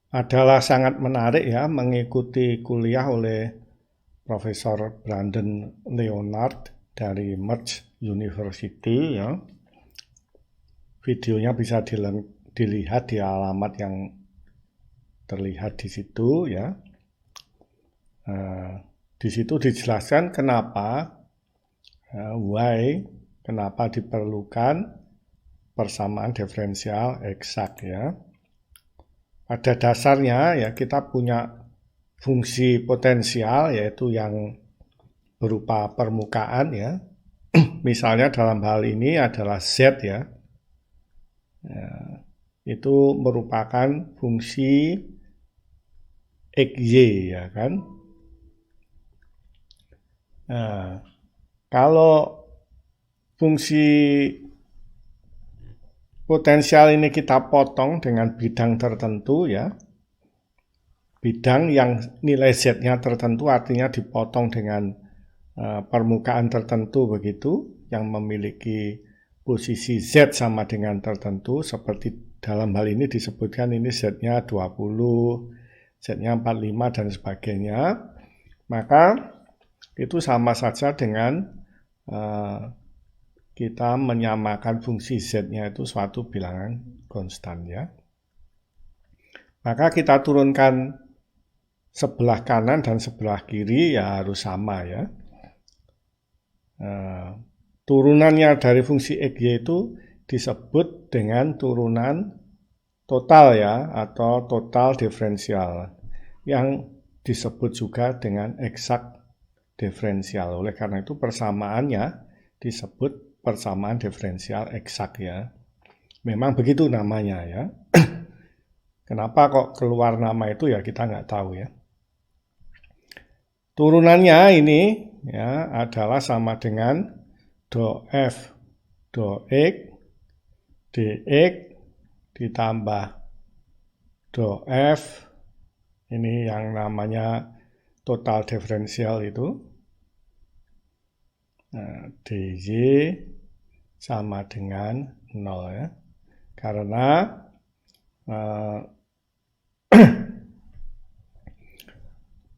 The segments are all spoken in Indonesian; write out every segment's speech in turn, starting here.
adalah sangat menarik ya mengikuti kuliah oleh Profesor Brandon Leonard dari Merge University ya. Videonya bisa dilihat di alamat yang terlihat di situ ya. Di situ dijelaskan kenapa kenapa diperlukan persamaan diferensial eksak ya. Pada dasarnya ya kita punya fungsi potensial yaitu yang berupa permukaan ya. Misalnya dalam hal ini adalah Z ya. Itu merupakan fungsi XY ya kan. Nah, kalau fungsi potensial ini kita potong dengan bidang tertentu ya. Bidang yang nilai Z-nya tertentu artinya dipotong dengan permukaan tertentu begitu yang memiliki posisi Z sama dengan tertentu seperti dalam hal ini disebutkan ini Z-nya 20, Z-nya 45 dan sebagainya. Maka itu sama saja dengan kita menyamakan fungsi Z-nya itu suatu bilangan konstan ya. Maka kita turunkan sebelah kanan dan sebelah kiri ya harus sama ya. Turunannya dari fungsi XY itu disebut dengan turunan total ya atau total diferensial yang disebut juga dengan eksak diferensial. Oleh karena itu persamaannya disebut persamaan diferensial eksak ya. Memang begitu namanya ya. Kenapa kok keluar nama itu ya kita nggak tahu ya. Turunannya ini ya adalah sama dengan do F do X dx ditambah do F ini yang namanya total diferensial itu dy sama dengan 0 ya. Karena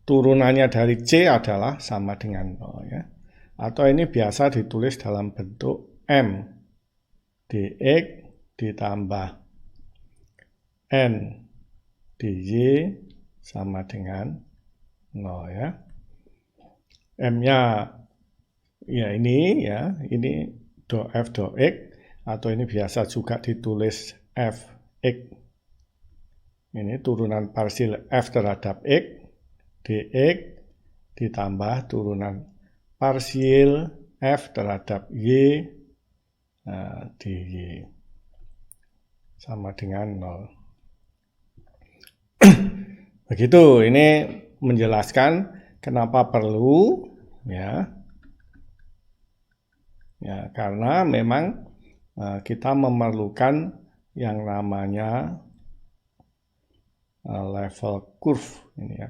turunannya dari C adalah sama dengan 0 ya. Atau ini biasa ditulis dalam bentuk M dx ditambah N dy sama dengan 0 ya. M-nya ya ini do F do X atau ini biasa juga ditulis Fx. Ini turunan parsial F terhadap X dx ditambah turunan parsial F terhadap Y dy sama dengan 0. Begitu, ini menjelaskan kenapa perlu ya. Ya, karena memang kita memerlukan yang namanya level curve ini ya,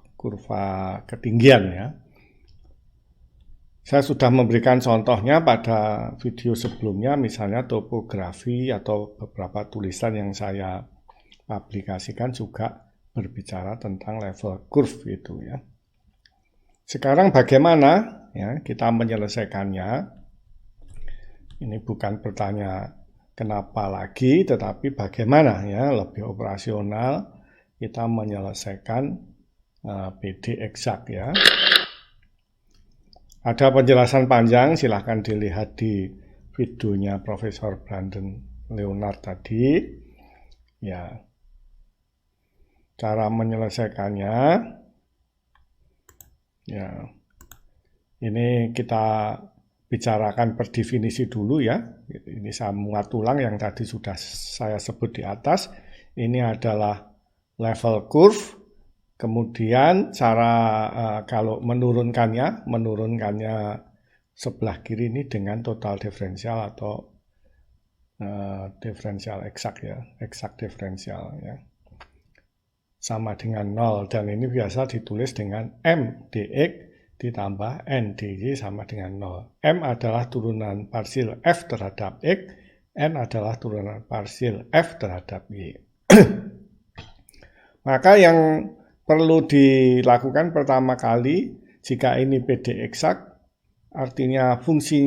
kurva ketinggian ya. Saya sudah memberikan contohnya pada video sebelumnya, misalnya topografi atau beberapa tulisan yang saya aplikasikan juga berbicara tentang level curve itu ya. Sekarang bagaimana ya kita menyelesaikannya? Ini bukan bertanya kenapa lagi, tetapi bagaimana ya lebih operasional kita menyelesaikan PD eksak ya. Ada penjelasan panjang, silahkan dilihat di videonya Profesor Brandon Leonard tadi. Ya, cara menyelesaikannya, ya, ini kita bicarakan per definisi dulu ya. Ini saya muat ulang yang tadi sudah saya sebut di atas. Ini adalah level curve. Kemudian cara kalau menurunkannya sebelah kiri ini dengan total diferensial atau diferensial eksak ya, eksak diferensial ya. Sama dengan 0 dan ini biasa ditulis dengan M dx ditambah N dy sama dengan 0. M adalah turunan parsial F terhadap X N adalah turunan parsial F terhadap Y. Maka yang perlu dilakukan pertama kali, jika ini PD eksak, artinya fungsi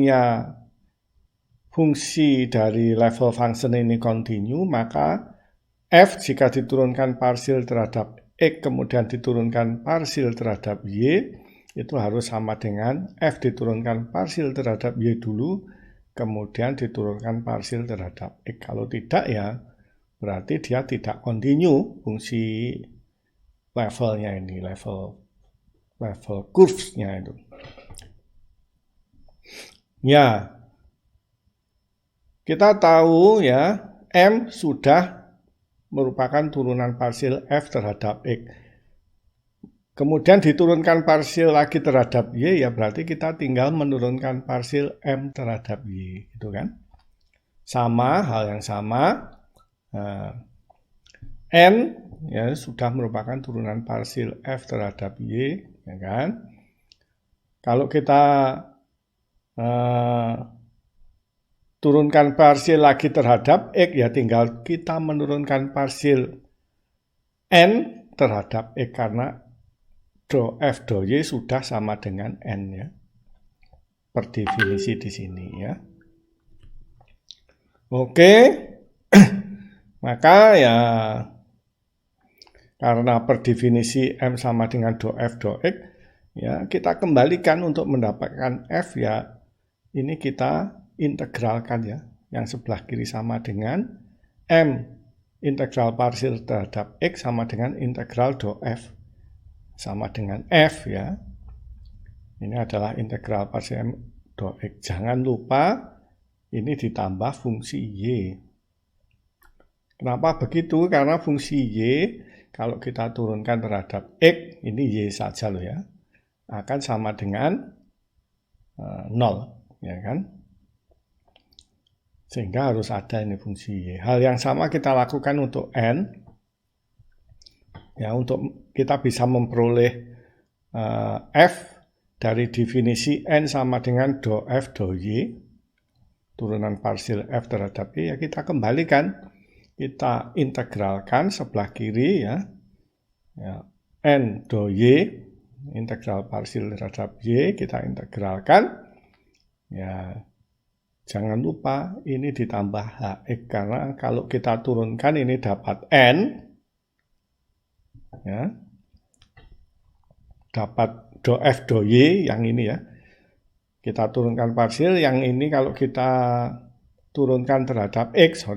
dari level function ini kontinu, maka F jika diturunkan parsial terhadap X kemudian diturunkan parsial terhadap Y, itu harus sama dengan F diturunkan parsial terhadap Y dulu, kemudian diturunkan parsial terhadap X. Kalau tidak ya berarti dia tidak kontinu fungsi levelnya ini, level curves-nya itu. Ya, kita tahu ya M sudah merupakan turunan parsial F terhadap X. Kemudian diturunkan parsial lagi terhadap Y, ya berarti kita tinggal menurunkan parsial M terhadap Y, gitu kan? Sama, hal yang sama. N ya sudah merupakan turunan parsial F terhadap Y, ya kan? Kalau kita turunkan parsial lagi terhadap X, ya tinggal kita menurunkan parsial N terhadap X, karena do F do Y sudah sama dengan N ya. Per definisi di sini ya. Oke. Maka ya karena per definisi M sama dengan do F do X, ya kita kembalikan untuk mendapatkan F ya. Ini kita integralkan ya. Yang sebelah kiri sama dengan M integral parsial terhadap X sama dengan integral do F sama dengan F ya. Ini adalah integral parsial M do X. Jangan lupa ini ditambah fungsi Y. Kenapa begitu? Karena fungsi Y kalau kita turunkan terhadap X, ini Y saja loh ya, akan sama dengan 0 ya kan. Sehingga harus ada ini fungsi Y. Hal yang sama kita lakukan untuk N. Ya, untuk kita bisa memperoleh F dari definisi N sama dengan do F do Y, turunan parsial F terhadap Y, ya kita kembalikan, kita integralkan sebelah kiri ya, N do Y, integral parsial terhadap Y, kita integralkan, ya jangan lupa ini ditambah HX, karena kalau kita turunkan ini dapat N, ya, dapat do F do Y yang ini ya, kita turunkan parsial, yang ini kalau kita turunkan terhadap X,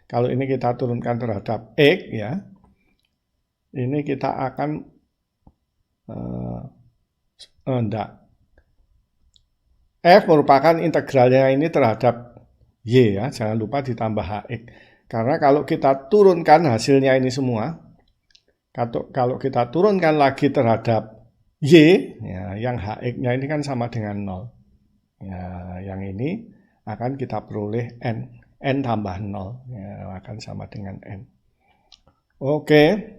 kalau ini kita turunkan terhadap X ya, ini kita akan F merupakan integralnya ini terhadap Y ya, jangan lupa ditambah HX, karena kalau kita turunkan hasilnya ini semua, kalau kita turunkan lagi terhadap Y, ya, yang HX-nya ini kan sama dengan 0. Ya, yang ini akan kita peroleh N tambah 0. Ya, akan sama dengan N. Oke.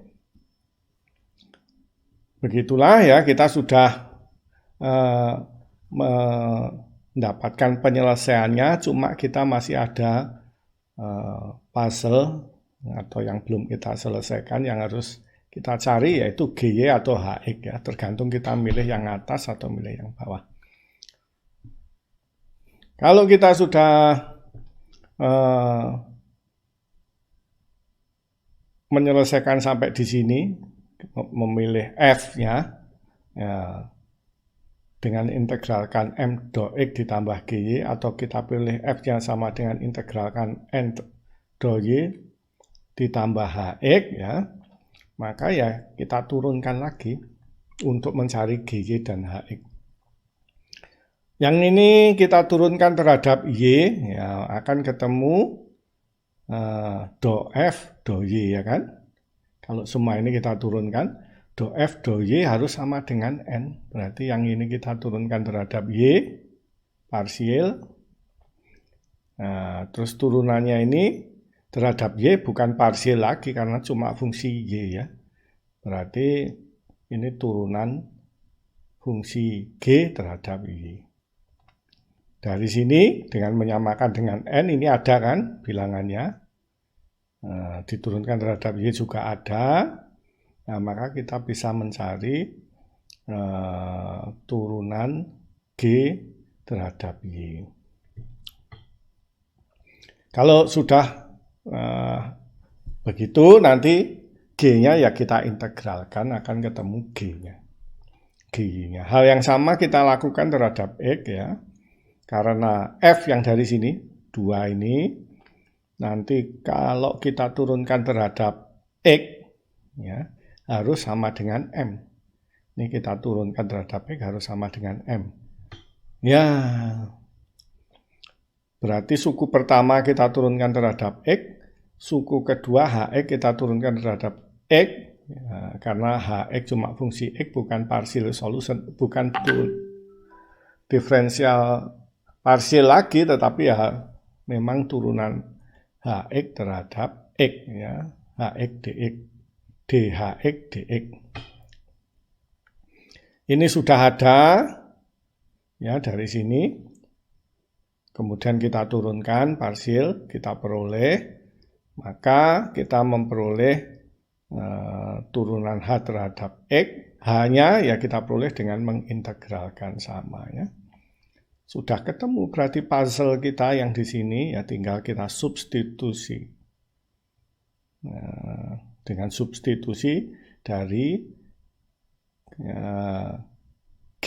Begitulah ya, kita sudah mendapatkan penyelesaiannya, cuma kita masih ada puzzle atau yang belum kita selesaikan, yang harus kita cari yaitu GY atau HX ya, tergantung kita milih yang atas atau milih yang bawah. Kalau kita sudah menyelesaikan sampai di sini, memilih F-nya ya, dengan integralkan M do X ditambah GY, atau kita pilih F-nya sama dengan integralkan N do Y ditambah HX ya, maka ya kita turunkan lagi untuk mencari GY dan HX. Yang ini kita turunkan terhadap Y, ya akan ketemu do F do Y ya kan. Kalau semua ini kita turunkan, do F do Y harus sama dengan N. Berarti yang ini kita turunkan terhadap Y, parsial. Nah, terus turunannya ini terhadap Y bukan parsial lagi karena cuma fungsi Y ya. Berarti ini turunan fungsi G terhadap Y. Dari sini dengan menyamakan dengan N ini ada kan bilangannya. Diturunkan terhadap Y juga ada. Nah, maka kita bisa mencari turunan G terhadap Y. Kalau sudah begitu, nanti G-nya ya kita integralkan, akan ketemu G-nya. Hal yang sama kita lakukan terhadap X ya. Karena F yang dari sini, 2 ini, nanti kalau kita turunkan terhadap X, ya, harus sama dengan M. Ini kita turunkan terhadap X harus sama dengan M. Ya, berarti suku pertama kita turunkan terhadap X, suku kedua HX kita turunkan terhadap X, ya, karena HX cuma fungsi X, bukan partial solution, bukan diferensial partial lagi, tetapi ya memang turunan HX terhadap X, ya, HX dx, DHX dx. Ini sudah ada, ya, dari sini. Kemudian kita turunkan partial, kita peroleh, maka kita memperoleh turunan H terhadap X, H-nya ya kita peroleh dengan mengintegralkan sama, ya. Sudah ketemu berarti puzzle kita yang di sini, ya tinggal kita substitusi. Dengan substitusi dari G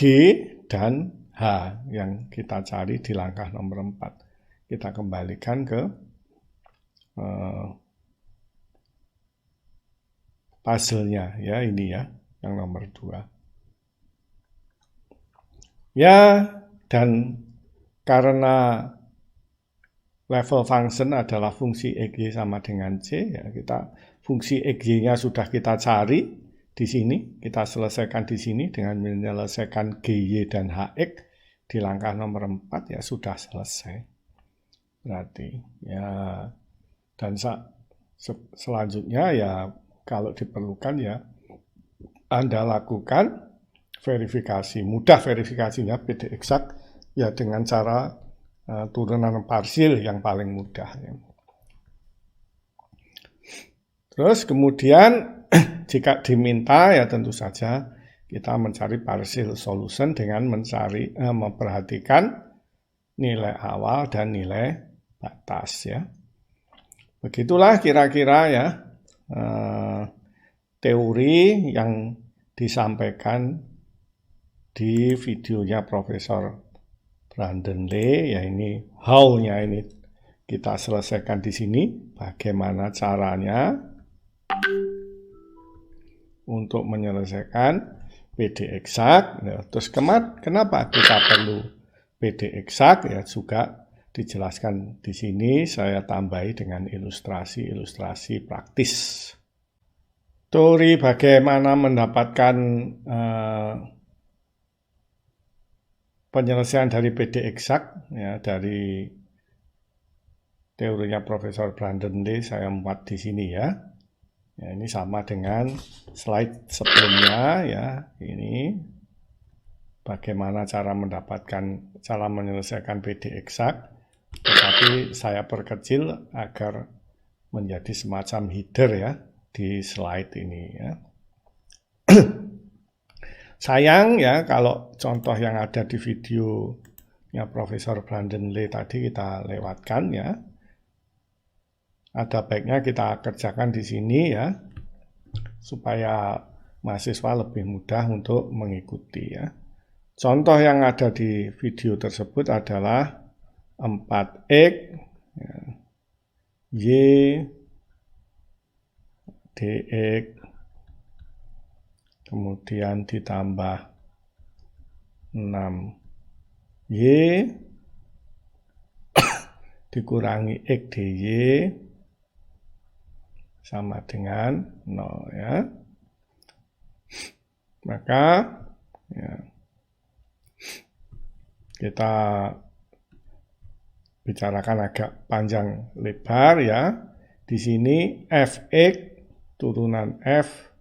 dan H yang kita cari di langkah nomor 4. Kita kembalikan ke puzzle-nya, ya ini ya, yang nomor 2. Ya, dan karena level function adalah fungsi XY sama dengan C, ya kita fungsi XY-nya sudah kita cari di sini, kita selesaikan di sini dengan menyelesaikan GY dan HX di langkah nomor 4 ya sudah selesai. Berarti ya, dan selanjutnya ya kalau diperlukan ya Anda lakukan verifikasi, mudah verifikasinya PD eksak ya dengan cara turunan parsial yang paling mudah. Ya. Terus kemudian jika diminta ya tentu saja kita mencari partial solution dengan mencari memperhatikan nilai awal dan nilai batas ya. Begitulah kira-kira ya teori yang disampaikan di videonya Profesor Brandon Lee, ya ini how-nya ini kita selesaikan di sini, bagaimana caranya untuk menyelesaikan PD eksak. Ya, terus kenapa kita perlu PD eksak ya juga dijelaskan di sini, saya tambahi dengan ilustrasi-ilustrasi praktis. Teori bagaimana mendapatkan penyelesaian dari PD eksak ya dari teorinya Profesor Brandon Lee saya muat di sini ya. Ya ini sama dengan slide sebelumnya ya. Ini bagaimana cara menyelesaikan PD eksak, tetapi saya perkecil agar menjadi semacam header ya di slide ini ya. Sayang ya kalau contoh yang ada di videonya Profesor Brandon Lee tadi kita lewatkan ya. Ada baiknya kita kerjakan di sini ya, supaya mahasiswa lebih mudah untuk mengikuti ya. Contoh yang ada di video tersebut adalah 4X ya, Y dx kemudian ditambah 6Y dikurangi X dy sama dengan 0 ya. Maka ya, kita bicarakan agak panjang lebar ya. Di sini fx turunan f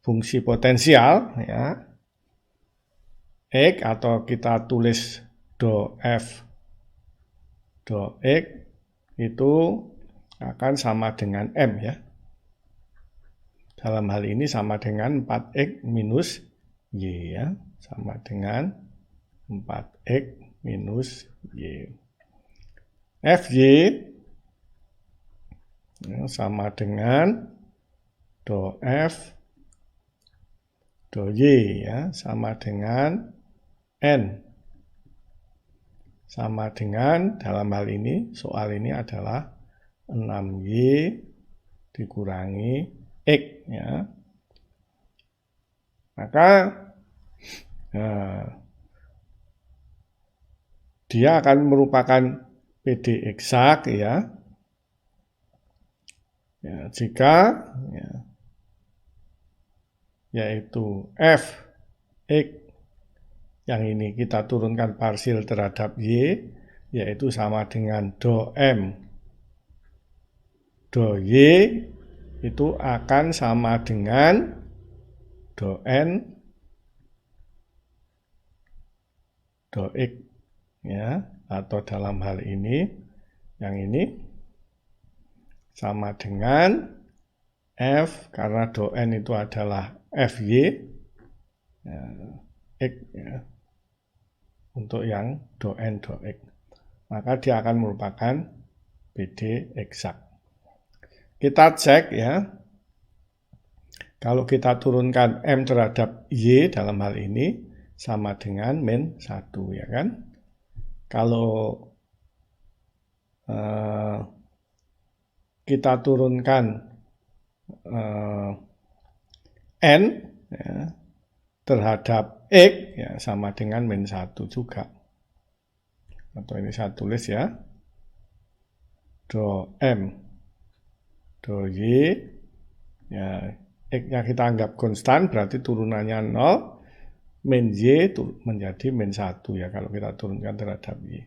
fungsi potensial ya. X atau kita tulis do f do X itu akan sama dengan M ya. Dalam hal ini sama dengan 4X minus Y ya. Sama dengan 4X minus Y. Fy ya, sama dengan do F do Y ya. Sama dengan N. Sama dengan dalam hal ini, soal ini adalah 6Y dikurangi X ya. Maka dia akan merupakan PD eksak ya. Jika ya, yaitu F X yang ini kita turunkan parsil terhadap Y, yaitu sama dengan do M do Y itu akan sama dengan do N do X ya, atau dalam hal ini yang ini sama dengan F karena do N itu adalah Fy ya, X ya, untuk yang do N do X, maka dia akan merupakan PD eksak. Kita cek ya, kalau kita turunkan M terhadap Y dalam hal ini sama dengan min 1 ya kan. Kalau kita turunkan N ya, terhadap X ya sama dengan min 1 juga. Atau ini saya tulis ya, do M do Y ya, X-nya kita anggap konstan berarti turunannya 0, min Y menjadi min 1 ya kalau kita turunkan terhadap Y.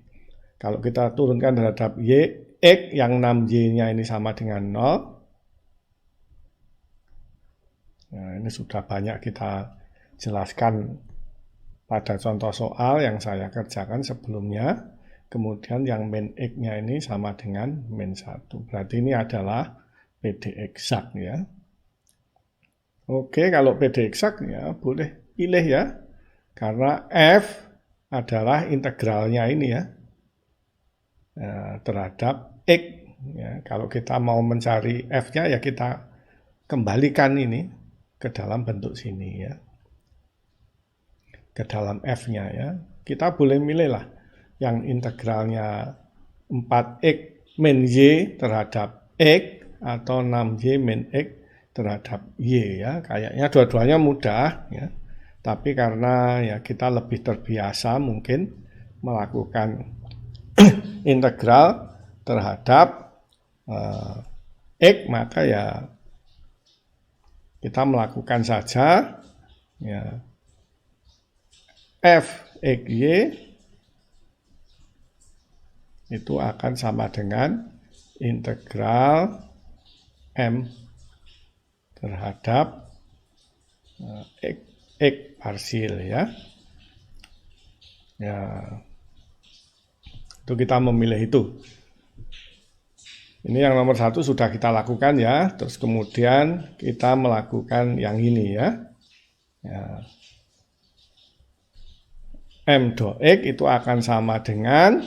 Kalau kita turunkan terhadap Y, X yang 6Y-nya ini sama dengan 0. Nah, ini sudah banyak kita jelaskan pada contoh soal yang saya kerjakan sebelumnya. Kemudian yang min X-nya ini sama dengan min 1. Berarti ini adalah PD eksak ya. Oke, kalau PD eksak ya boleh pilih ya. Karena F adalah integralnya ini ya. Terhadap X ya. Kalau kita mau mencari F-nya ya kita kembalikan ini ke dalam bentuk sini ya. Ke dalam F-nya ya. Kita boleh milih lah yang integralnya 4X min Y terhadap X atau 6Y min X terhadap Y ya. Kayaknya dua-duanya mudah ya. Tapi karena ya kita lebih terbiasa mungkin melakukan integral terhadap X, maka ya kita melakukan saja ya F X Y itu akan sama dengan integral M terhadap X parsil ya. Ya, itu kita memilih itu. Ini yang nomor 1 sudah kita lakukan ya. Terus kemudian kita melakukan yang ini ya. M do X itu akan sama dengan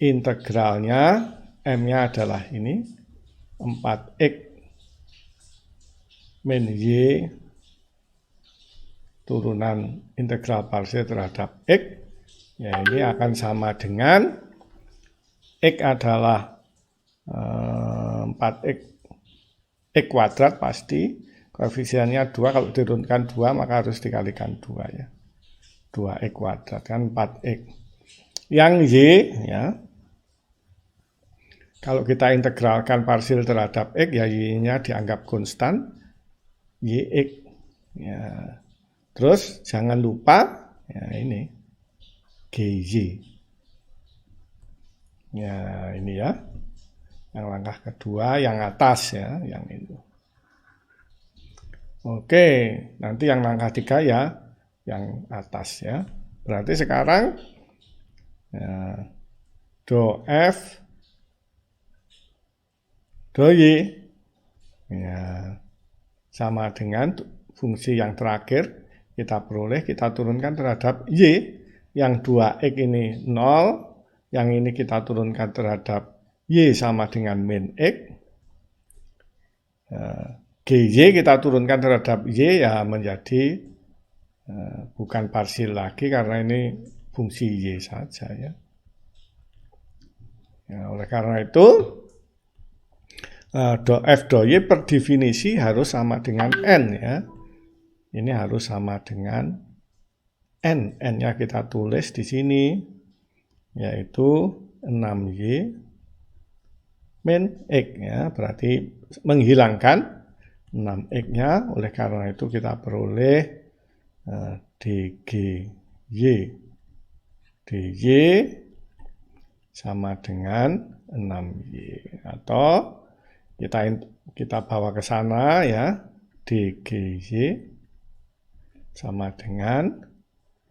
integralnya, M-nya adalah ini 4X min Y turunan integral parsial terhadap X. Ya, ini akan sama dengan X adalah 4X X kuadrat pasti. Koefisiennya 2, kalau diturunkan 2 maka harus dikalikan 2 ya. 2X kuadrat kan 4X. Yang Y ya, kalau kita integralkan parsil terhadap X ya Y-nya dianggap konstan YX ya. Terus jangan lupa ya ini GY ya, ini ya yang langkah kedua yang atas ya, yang itu. Oke, nanti yang langkah 3 ya yang atas ya. Berarti sekarang ya, do F do Y ya, sama dengan fungsi yang terakhir kita peroleh, kita turunkan terhadap Y. Yang 2X ini 0, yang ini kita turunkan terhadap Y sama dengan min X. GY kita turunkan terhadap Y ya menjadi bukan parsil lagi karena ini fungsi Y saja ya. Oleh karena itu do F do Y per definisi harus sama dengan N ya. Ini harus sama dengan N. N-nya kita tulis di sini yaitu 6Y min X ya. Berarti menghilangkan 6X-nya. Oleh karena itu kita peroleh DGY DY sama dengan 6Y. Atau kita bawa ke sana ya. DGY sama dengan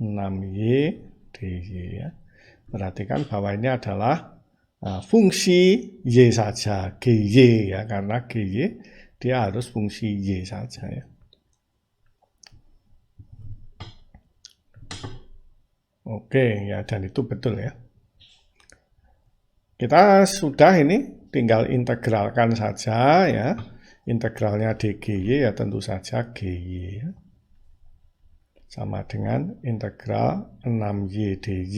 6Y DY ya. Perhatikan bahwa ini adalah fungsi Y saja, GY ya, karena GY dia harus fungsi Y saja ya. Oke ya, dan itu betul ya. Kita sudah ini tinggal integralkan saja ya. Integralnya DGY ya tentu saja GY ya. Sama dengan integral 6Y DY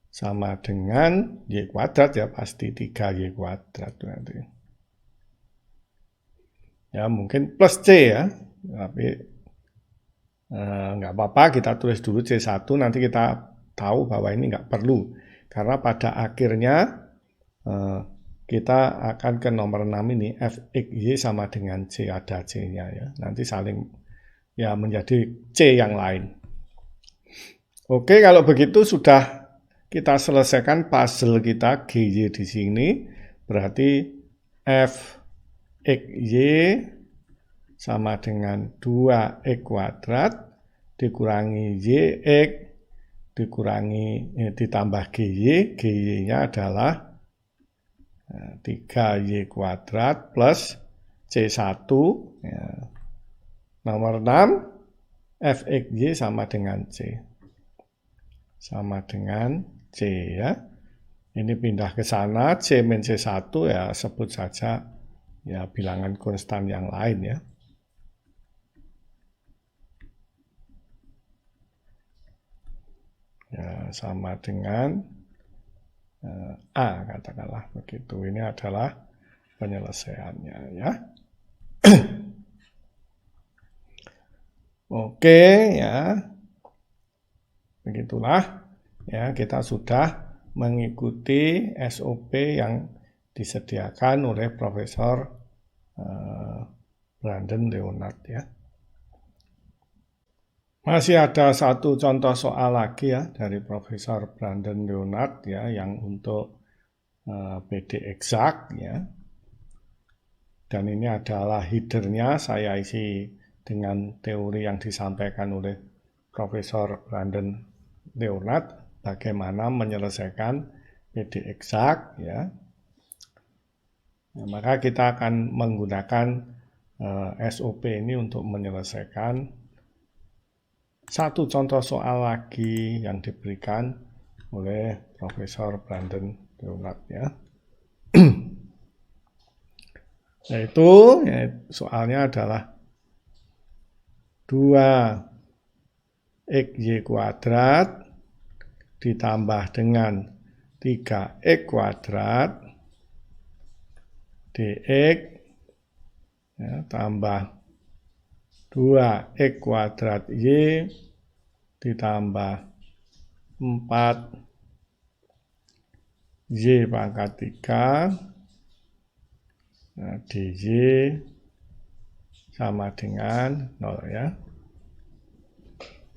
sama dengan Y kuadrat ya, pasti 3Y kuadrat nanti. Ya mungkin plus C ya, tapi nggak apa-apa kita tulis dulu C1, nanti kita tahu bahwa ini nggak perlu. Karena pada akhirnya kita akan ke nomor 6 ini, Fxy sama dengan C, ada C-nya ya. Nanti saling ya menjadi C yang lain. Oke, kalau begitu sudah kita selesaikan puzzle kita GY di sini. Berarti Fxy sama dengan 2X kuadrat dikurangi YX ditambah GY. GY-nya adalah 3Y kuadrat plus C1 ya. Nomor 6, Fxy sama dengan C. Sama dengan C ya. Ini pindah ke sana, C min C1 ya sebut saja ya bilangan konstan yang lain ya. Ya sama dengan A katakanlah begitu. Ini adalah penyelesaiannya ya. Oke ya, begitulah ya kita sudah mengikuti SOP yang disediakan oleh Profesor Brandon Leonard ya. Masih ada satu contoh soal lagi ya dari Profesor Brandon Leonard ya yang untuk PD eksak ya. Dan ini adalah headernya saya isi dengan teori yang disampaikan oleh Profesor Brandon Leonard bagaimana menyelesaikan PD eksak ya. Nah, maka kita akan menggunakan SOP ini untuk menyelesaikan satu contoh soal lagi yang diberikan oleh Profesor Brandon Leonard ya. Yaitu soalnya adalah 2xy kuadrat ditambah dengan 3x kuadrat dx ya, tambah 2x kuadrat y ditambah 4y pangkat 3 nah, dy sama dengan 0 ya.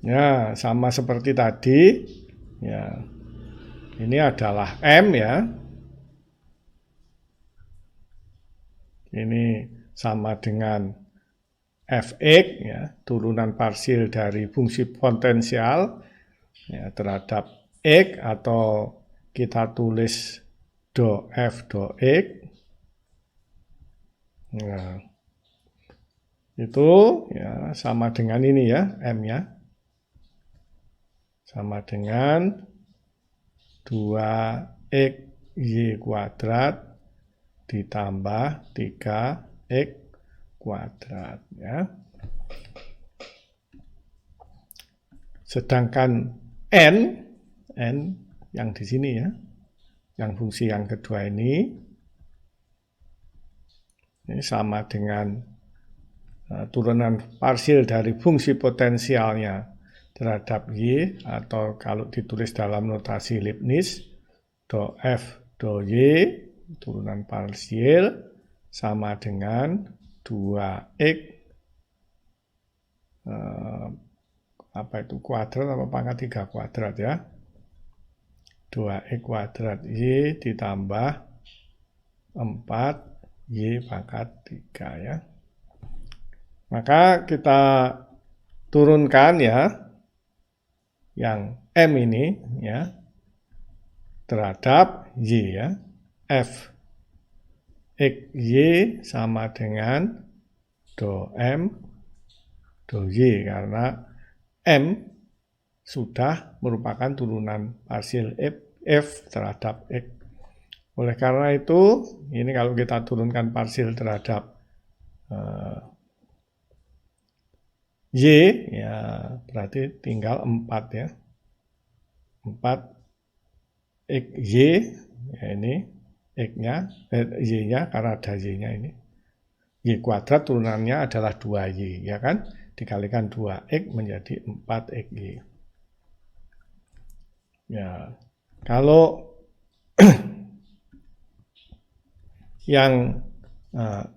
Ya, sama seperti tadi. Ya. Ini adalah M ya. Ini sama dengan Fx ya, turunan parsil dari fungsi potensial ya, terhadap X atau kita tulis do F do X. Nah, itu ya sama dengan ini ya, M-nya. Sama dengan 2XY kuadrat ditambah 3X kuadrat ya. Sedangkan N yang di sini ya, yang fungsi yang kedua ini sama dengan turunan parsial dari fungsi potensialnya terhadap Y, atau kalau ditulis dalam notasi Leibniz, do F do Y, turunan parsial sama dengan 2X kuadrat apa pangkat 3 kuadrat ya. 2X kuadrat Y ditambah 4Y pangkat 3 ya. Maka kita turunkan ya yang M ini ya terhadap Y ya. F X Y sama dengan do M do Y, karena M sudah merupakan turunan parsial F terhadap X. Oleh karena itu, ini kalau kita turunkan parsial terhadap Y, ya berarti tinggal 4 ya. 4 X Y, ya ini X-nya, Y-nya, karena ada Y-nya ini. Y kuadrat turunannya adalah 2Y, ya kan? Dikalikan 2X menjadi 4XY. Ya, kalau yang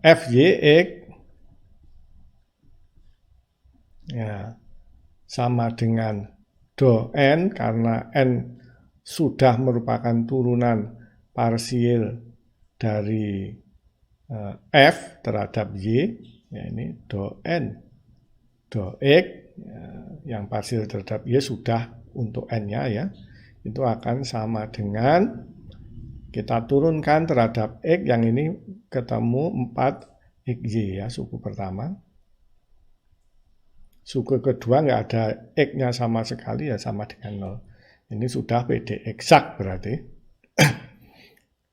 FYX ya sama dengan do N, karena N sudah merupakan turunan parsial dari F terhadap Y, ya ini do N do X ya, yang parsial terhadap Y sudah untuk N-nya ya, itu akan sama dengan kita turunkan terhadap X yang ini ketemu 4XY ya, suku pertama. Suku kedua nggak ada X-nya sama sekali ya, sama dengan 0. Ini sudah PD eksak berarti.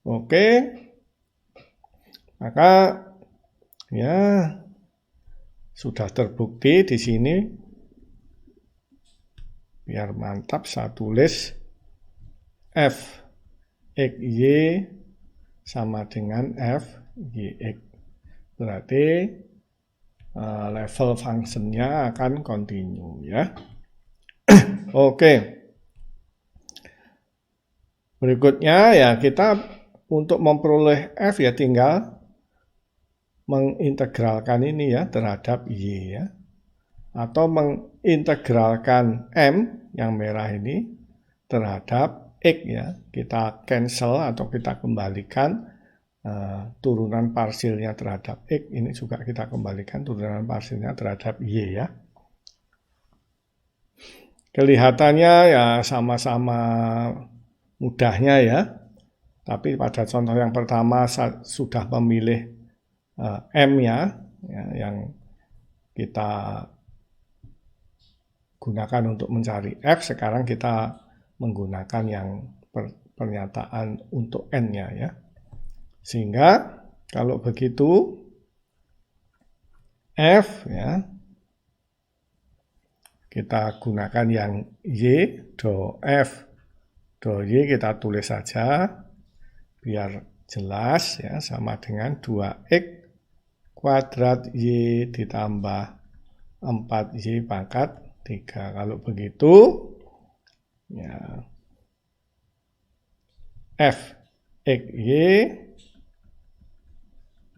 Oke. Maka ya sudah terbukti di sini. Biar mantap saya tulis F X Y sama dengan F Y X. Berarti level fungsinya akan continue ya. Oke. Berikutnya ya kita untuk memperoleh F ya tinggal mengintegralkan ini ya terhadap Y ya. Atau mengintegralkan M yang merah ini terhadap X ya. Kita cancel atau kita kembalikan turunan parsialnya terhadap X. Ini juga kita kembalikan turunan parsialnya terhadap Y ya. Kelihatannya ya sama-sama mudahnya ya. Tapi pada contoh yang pertama saya sudah memilih M-nya ya, yang kita gunakan untuk mencari F. Sekarang kita menggunakan yang pernyataan untuk N-nya ya. Sehingga kalau begitu F ya kita gunakan yang Y do F do Y, kita tulis saja biar jelas ya, sama dengan 2X kuadrat Y ditambah 4Y pangkat 3. Kalau begitu ya F X Y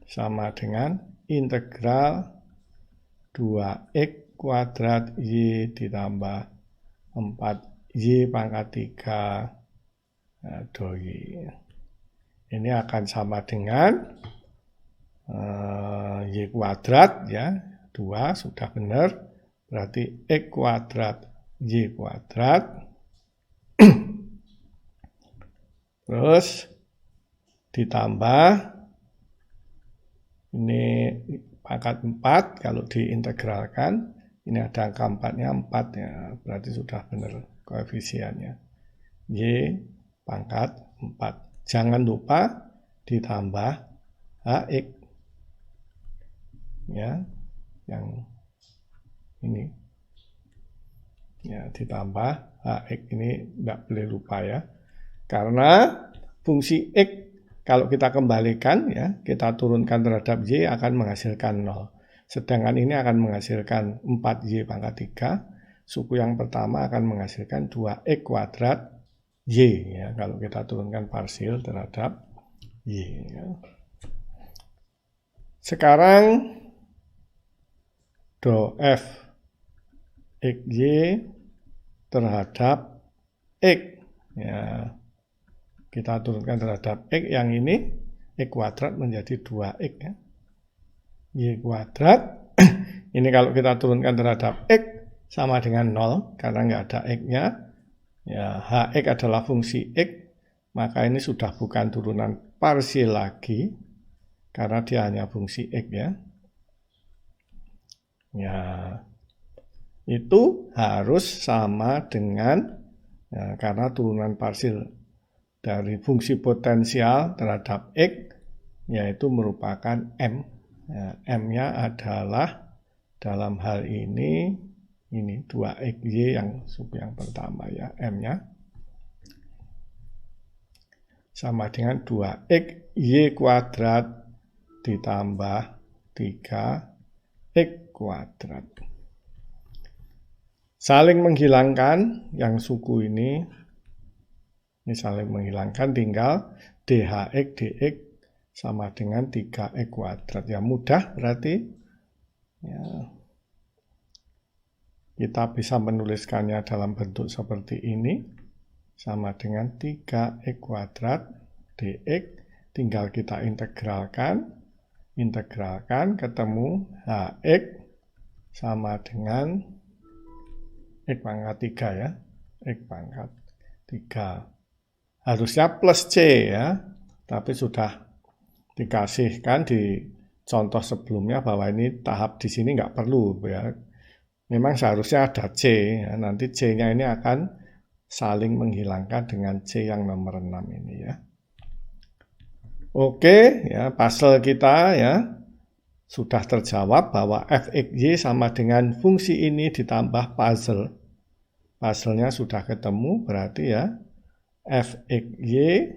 sama dengan integral 2X kuadrat Y ditambah 4Y pangkat 3 do Y. Ini akan sama dengan Y kuadrat ya, 2 sudah benar. Berarti X kuadrat Y kuadrat Terus ditambah ini pangkat 4, kalau diintegralkan ini ada angka 4-nya 4 ya, berarti sudah benar koefisiennya. Y pangkat 4. Jangan lupa ditambah HX ya, yang ini ya, ditambah HX ini tidak boleh lupa ya, karena fungsi X kalau kita kembalikan ya, kita turunkan terhadap Y akan menghasilkan 0. Sedangkan ini akan menghasilkan 4Y pangkat 3. Suku yang pertama akan menghasilkan 2X kuadrat Y ya, kalau kita turunkan parsial terhadap Y ya. Sekarang do F XY terhadap X ya, kita turunkan terhadap X yang ini, X kuadrat menjadi 2X ya. Y kuadrat ini kalau kita turunkan terhadap X sama dengan 0 karena nggak ada X-nya ya, HX adalah fungsi X, maka ini sudah bukan turunan parsial lagi karena dia hanya fungsi X ya. Ya, itu harus sama dengan ya, karena turunan parsial dari fungsi potensial terhadap X yaitu merupakan M. Ya, M-nya adalah dalam hal ini 2XY yang suku yang pertama ya, M-nya sama dengan 2XY kuadrat ditambah 3X kuadrat. Saling menghilangkan yang suku ini saling menghilangkan, tinggal DHX DX sama dengan 3X kuadrat. Ya mudah berarti. Ya. Kita bisa menuliskannya dalam bentuk seperti ini. Sama dengan 3X kuadrat DX. Tinggal kita integralkan. Integralkan ketemu HX sama dengan X pangkat 3 ya. X pangkat 3. Harusnya plus C ya. Tapi sudah dikasihkan di contoh sebelumnya bahwa ini tahap di sini nggak perlu ya. Memang seharusnya ada C ya. Nanti C-nya ini akan saling menghilangkan dengan C yang nomor 6 ini ya. Oke ya, puzzle kita ya sudah terjawab bahwa Fxy sama dengan fungsi ini ditambah puzzle. Puzzle-nya sudah ketemu berarti ya Fxy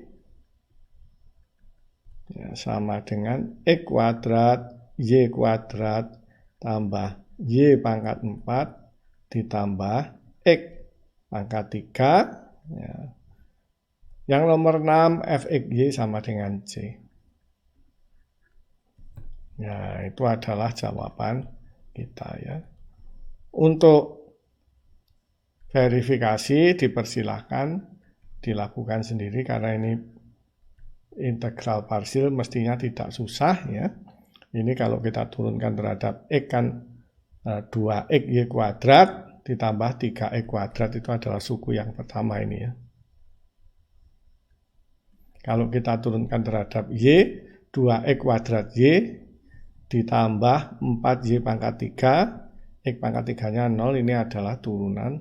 ya, sama dengan X kuadrat Y kuadrat tambah Y pangkat 4 ditambah X pangkat 3 ya. Yang nomor 6 Fxy sama dengan C. Ya, itu adalah jawaban kita ya. Untuk verifikasi dipersilahkan dilakukan sendiri karena ini integral parsial mestinya tidak susah ya. Ini kalau kita turunkan terhadap X kan 2XY kuadrat ditambah 3X kuadrat itu adalah suku yang pertama ini ya. Kalau kita turunkan terhadap Y, 2X kuadrat Y ditambah 4Y pangkat 3, X pangkat 3-nya 0, ini adalah turunan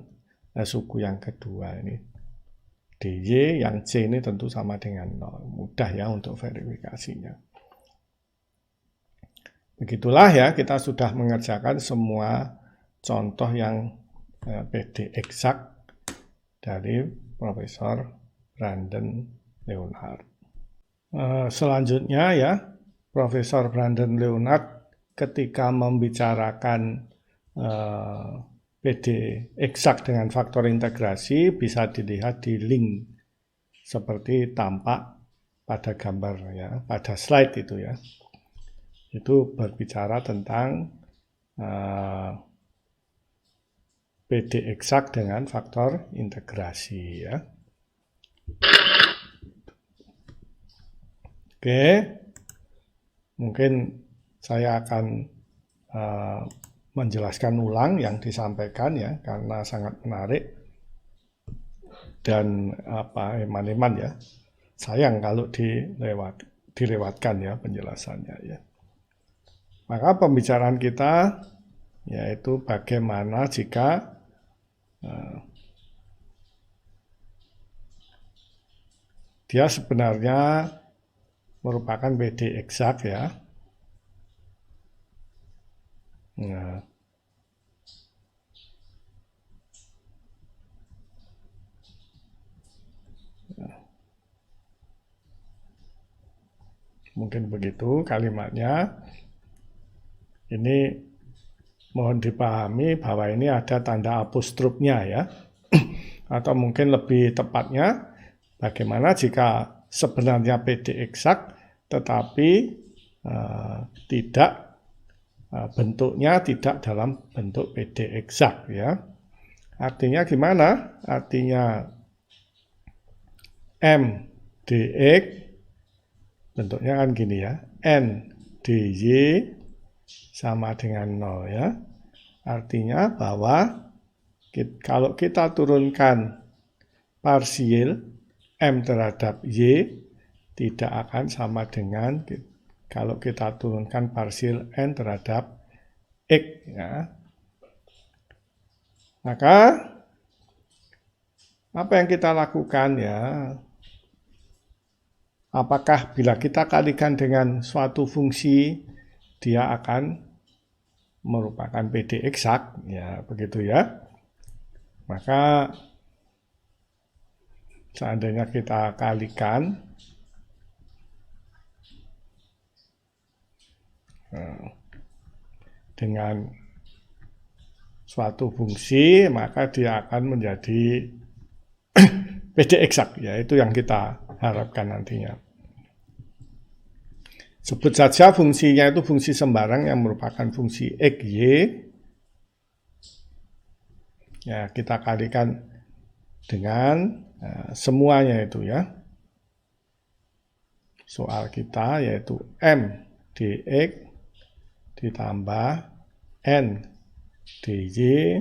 suku yang kedua ini. DY yang C ini tentu sama dengan 0. Mudah ya untuk verifikasinya. Begitulah ya, kita sudah mengerjakan semua contoh yang PD eksak dari Profesor Brandon Leonard. Selanjutnya ya, Profesor Brandon Leonard ketika membicarakan PD eksak dengan faktor integrasi bisa dilihat di link seperti tampak pada gambar ya, pada slide itu ya. Itu berbicara tentang PD eksak dengan faktor integrasi ya. Oke, mungkin saya akan menjelaskan ulang yang disampaikan ya, karena sangat menarik dan eman-eman ya. sayang kalau dilewatkan ya penjelasannya ya. Maka pembicaraan kita yaitu bagaimana jika dia sebenarnya merupakan PD eksak ya. Nah, mungkin begitu kalimatnya. Ini mohon dipahami bahwa ini ada tanda apostrofnya ya. Atau mungkin lebih tepatnya, bagaimana jika sebenarnya PD eksak tetapi tidak bentuknya tidak dalam bentuk PD eksak ya. Artinya gimana? Artinya M dx bentuknya kan gini ya. N dy sama dengan 0 ya. Artinya bahwa kalau kita turunkan parsial M terhadap Y tidak akan sama dengan kalau kita turunkan parsial N terhadap X ya. Maka apa yang kita lakukan ya? Apakah bila kita kalikan dengan suatu fungsi dia akan merupakan PD eksak ya, begitu ya. Maka seandainya kita kalikan dengan suatu fungsi, maka dia akan menjadi PD eksak ya, itu yang kita harapkan nantinya. Sebut saja fungsinya itu fungsi sembarang yang merupakan fungsi X, Y. Ya, kita kalikan dengan semuanya itu ya. Soal kita yaitu M dx ditambah N dy.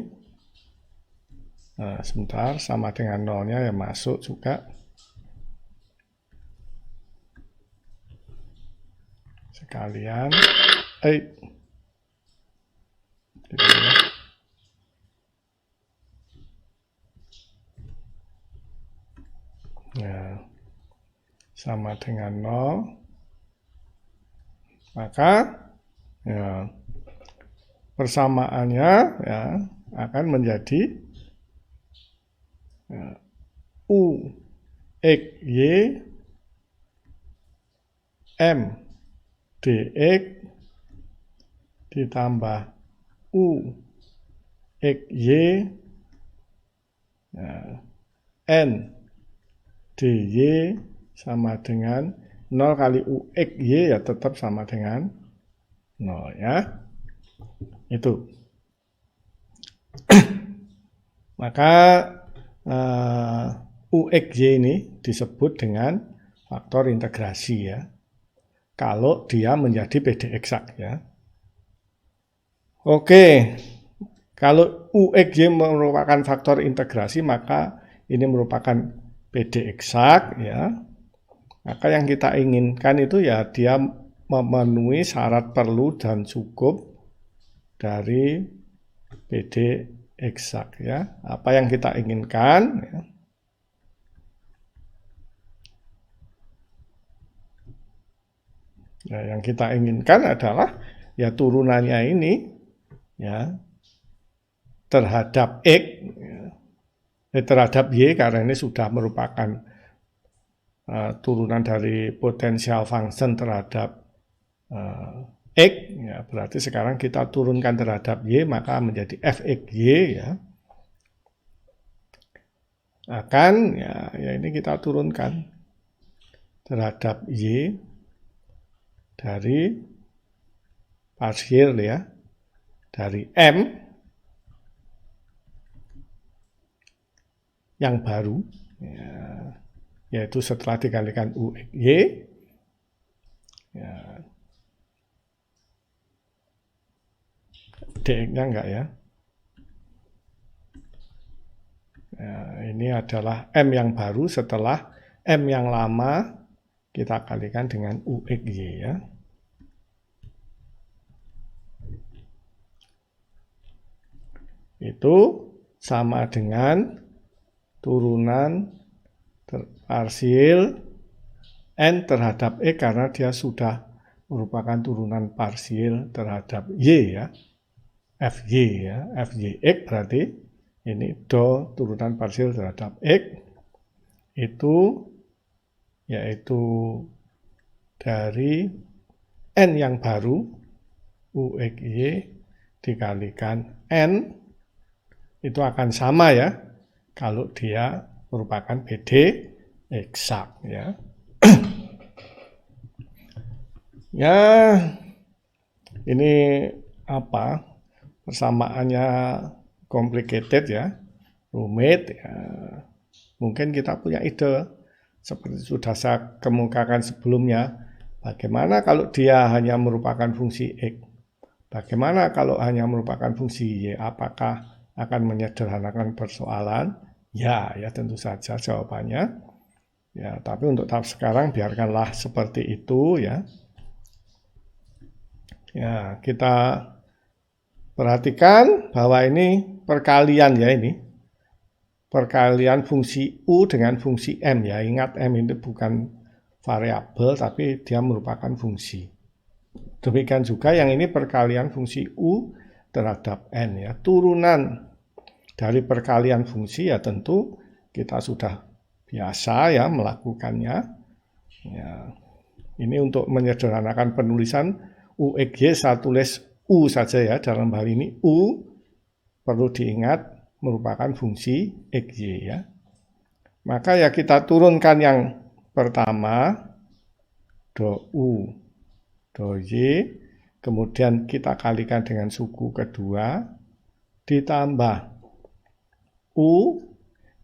Sebentar, sama dengan nolnya yang masuk juga. Sekalian. Gitu ya. Ya, sama dengan 0. Maka ya, persamaannya ya, akan menjadi U X Y M dx ditambah U X Y N dy sama dengan 0 kali U X Y ya tetap sama dengan 0 ya. Itu. Maka UXY ini disebut dengan faktor integrasi ya. Kalau dia menjadi PD eksak ya. Oke. Kalau UXY merupakan faktor integrasi, maka ini merupakan PD eksak ya. Maka yang kita inginkan itu ya dia memenuhi syarat perlu dan cukup dari PD eksak ya. Apa yang kita inginkan ya. Nah, yang kita inginkan adalah ya turunannya ini ya terhadap X ya, terhadap Y karena ini sudah merupakan turunan dari potensial function terhadap X ya, berarti sekarang kita turunkan terhadap Y maka menjadi fxy ya. Akan ya ini kita turunkan terhadap Y dari parsial ya, dari M yang baru ya, yaitu setelah dikalikan UXY ya, dx-nya enggak ya. Ini adalah M yang baru setelah M yang lama kita kalikan dengan UXY ya. Itu sama dengan turunan parsial N terhadap X karena dia sudah merupakan turunan parsial terhadap Y ya. FY ya, FYX berarti ini do turunan parsial terhadap X itu yaitu dari N yang baru UXY dikalikan N itu akan sama ya kalau dia merupakan BD eksak ya. Ya, ini apa? Persamaannya complicated ya, rumit ya. Mungkin kita punya ide seperti sudah saya kemukakan sebelumnya. Bagaimana kalau dia hanya merupakan fungsi X? Bagaimana kalau hanya merupakan fungsi Y? Apakah akan menyederhanakan persoalan? Ya tentu saja jawabannya. Ya, tapi untuk tahap sekarang biarkanlah seperti itu ya. Ya, kita perhatikan bahwa ini perkalian ya ini. Perkalian fungsi U dengan fungsi M ya. Ingat M itu bukan variabel tapi dia merupakan fungsi. Demikian juga yang ini perkalian fungsi U terhadap N ya. Turunan dari perkalian fungsi ya tentu kita sudah biasa ya melakukannya. Ya. Ini untuk menyederhanakan penulisan UXY saya tulis U saja ya. Dalam hal ini U perlu diingat merupakan fungsi XY ya. Maka ya kita turunkan yang pertama do U do Y, kemudian kita kalikan dengan suku kedua ditambah U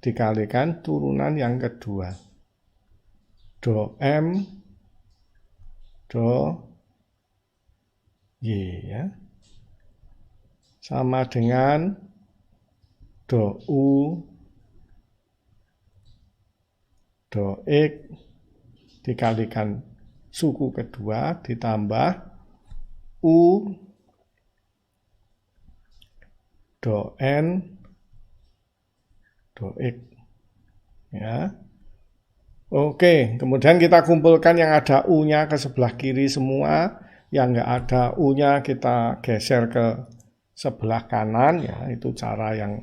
dikalikan turunan yang kedua do M do Y ya. Sama dengan do U do X dikalikan suku kedua ditambah U do N do X ya. Oke, kemudian kita kumpulkan yang ada U-nya ke sebelah kiri semua, yang nggak ada U-nya kita geser ke sebelah kanan ya. Itu cara yang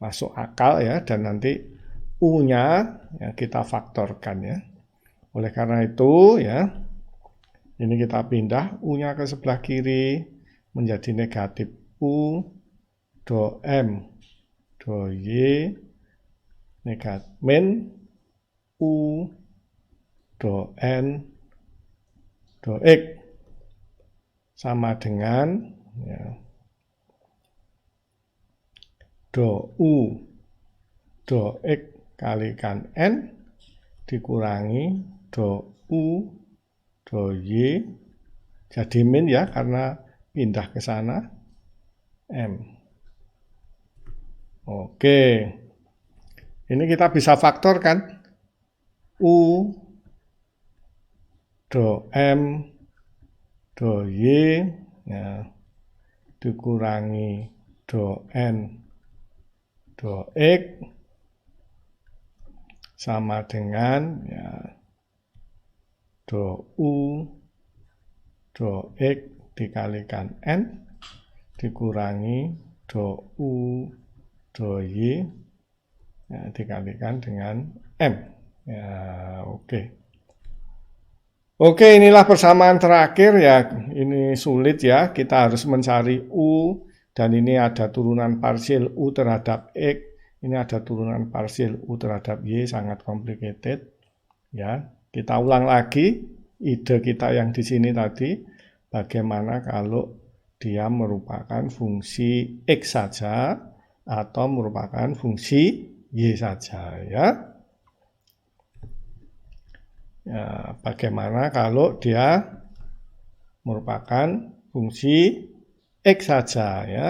masuk akal ya, dan nanti U-nya ya, kita faktorkan ya. Oleh karena itu ya, ini kita pindah U-nya ke sebelah kiri menjadi negatif U do M do Y negatif min U do N do X sama dengan ya, do U do X kalikan N dikurangi do U do Y jadi min ya karena pindah ke sana M. Oke. Ini kita bisa faktorkan U do M do Y ya, dikurangi do N do X sama dengan ya, do U do X dikalikan N dikurangi do U do Y ya, dikalikan dengan M ya. Oke, inilah persamaan terakhir ya. Ini sulit ya, kita harus mencari U dan ini ada turunan parsial U terhadap X, ini ada turunan parsial U terhadap Y, sangat complicated ya. Kita ulang lagi ide kita yang di sini tadi, bagaimana kalau dia merupakan fungsi X saja atau merupakan fungsi Y saja ya. Ya, bagaimana kalau dia merupakan fungsi X saja ya.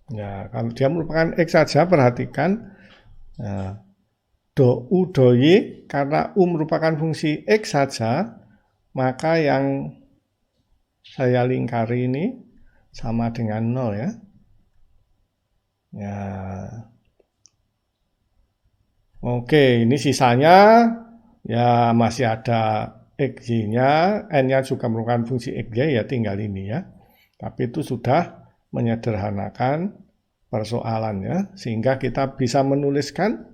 Ya, kalau dia merupakan X saja, perhatikan do U do Y, karena U merupakan fungsi X saja, maka yang saya lingkari ini sama dengan 0 ya. Ya. Oke, ini sisanya ya masih ada XY-nya, N-nya juga merupakan fungsi XY, ya tinggal ini ya. Tapi itu sudah menyederhanakan persoalannya, sehingga kita bisa menuliskan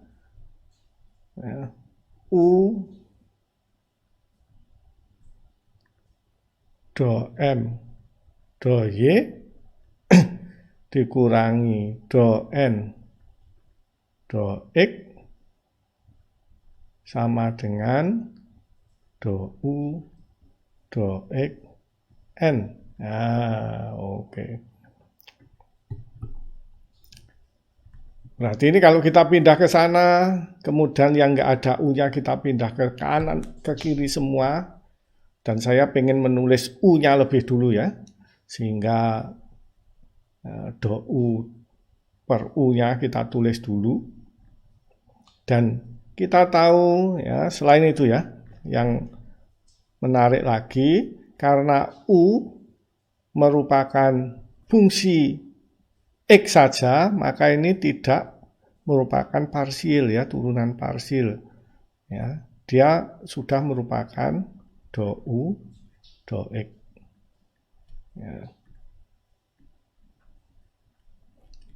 ya, U do M do Y dikurangi do N do X sama dengan do U do X N. Nah, oke. Berarti ini kalau kita pindah ke sana, kemudian yang nggak ada U-nya kita pindah ke kanan, ke kiri semua, dan saya pengen menulis U-nya lebih dulu ya, sehingga do U per U-nya kita tulis dulu. Dan kita tahu ya, selain itu ya, yang menarik lagi, karena U merupakan fungsi X saja, maka ini tidak merupakan parsil ya, turunan parsil. Ya, dia sudah merupakan do U do X. Ya.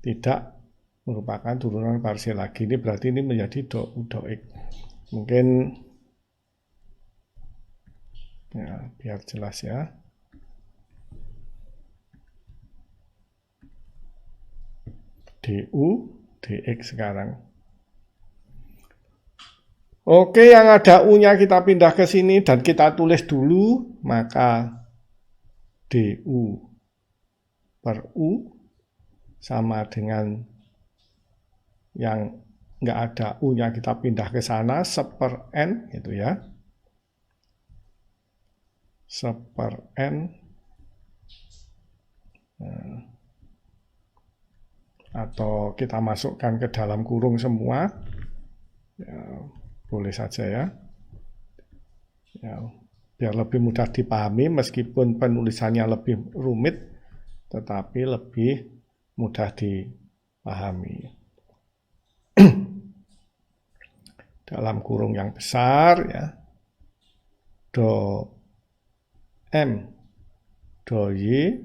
Tidak merupakan turunan parsil lagi. Ini berarti ini menjadi do U do X. Mungkin ya, biar jelas ya. du dx sekarang. Oke, yang ada U-nya kita pindah ke sini dan kita tulis dulu, maka du per U sama dengan yang nggak ada U-nya kita pindah ke sana, seper N gitu ya. Seper N. Atau kita masukkan ke dalam kurung semua, ya, boleh saja ya. Ya, biar lebih mudah dipahami, meskipun penulisannya lebih rumit, tetapi lebih mudah dipahami. Dalam kurung yang besar ya, do M do Y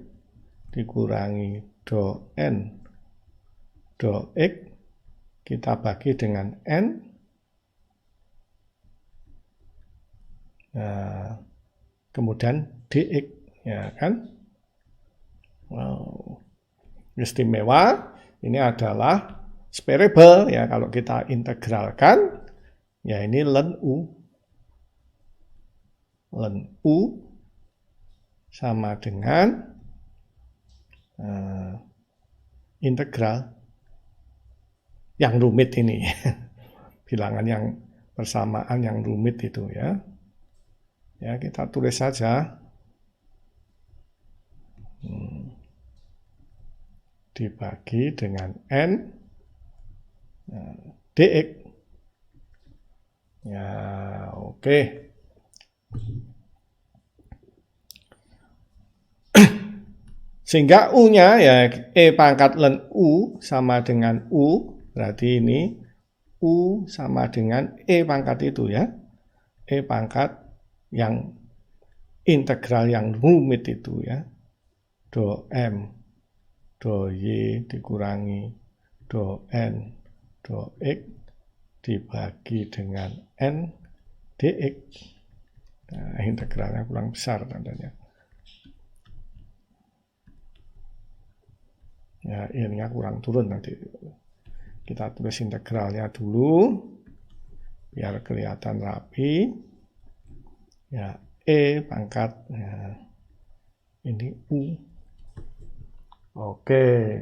dikurangi do N do X kita bagi dengan N. Nah, kemudian dx ya kan. Wow. Istimewa, ini adalah separable ya, kalau kita integralkan ya ini ln U sama dengan integral yang rumit ini. Bilangan yang persamaan yang rumit itu ya. Ya, kita tulis saja. Dibagi dengan N dx. Ya, oke. Sehingga U-nya ya E pangkat ln U sama dengan U, berarti ini U sama dengan E pangkat itu ya. E pangkat yang integral yang rumit itu ya. Do M do Y dikurangi do N do X dibagi dengan N dx. Nah, integralnya kurang besar tandanya. Ya, ininya kurang turun nanti. Kita tulis integralnya dulu biar kelihatan rapi. Ya, E pangkat ya, ini U. Oke.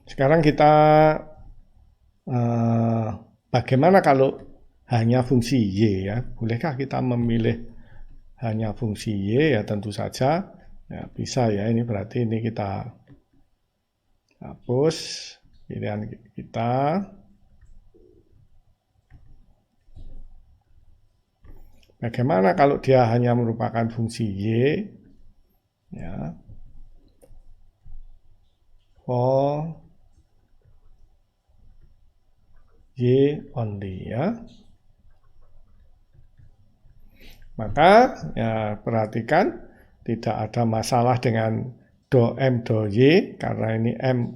Sekarang kita bagaimana kalau hanya fungsi Y ya? Bolehkah kita memilih hanya fungsi Y? Ya tentu saja. Ya, bisa ya, ini berarti ini kita hapus pilihan kita. Bagaimana kalau dia hanya merupakan fungsi Y? Ya. For Y only ya. Maka ya perhatikan tidak ada masalah dengan do M do Y karena ini M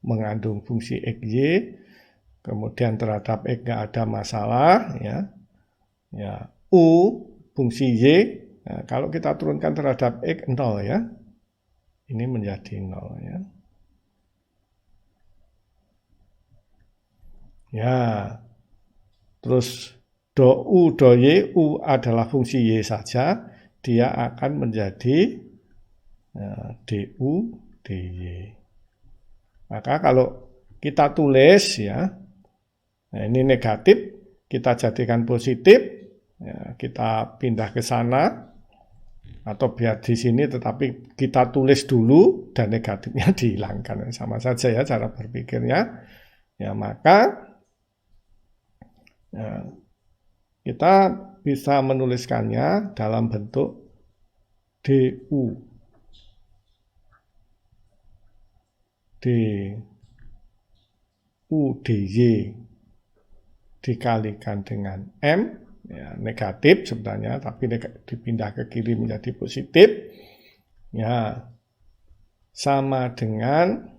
mengandung fungsi X Y. Kemudian terhadap X nggak ada masalah ya. Ya, U fungsi Y. Nah, kalau kita turunkan terhadap X 0 ya. Ini menjadi 0 ya. Ya. Terus do U do Y, U adalah fungsi Y saja, dia akan menjadi DU DY. Maka kalau kita tulis ya, nah ini negatif, kita jadikan positif, ya, kita pindah ke sana, atau biar di sini tetapi kita tulis dulu dan negatifnya dihilangkan. Sama saja ya cara berpikirnya. Ya maka ya, kita bisa menuliskannya dalam bentuk DU DY dikalikan dengan M, ya, negatif sebenarnya, tapi dipindah ke kiri menjadi positif, ya, sama dengan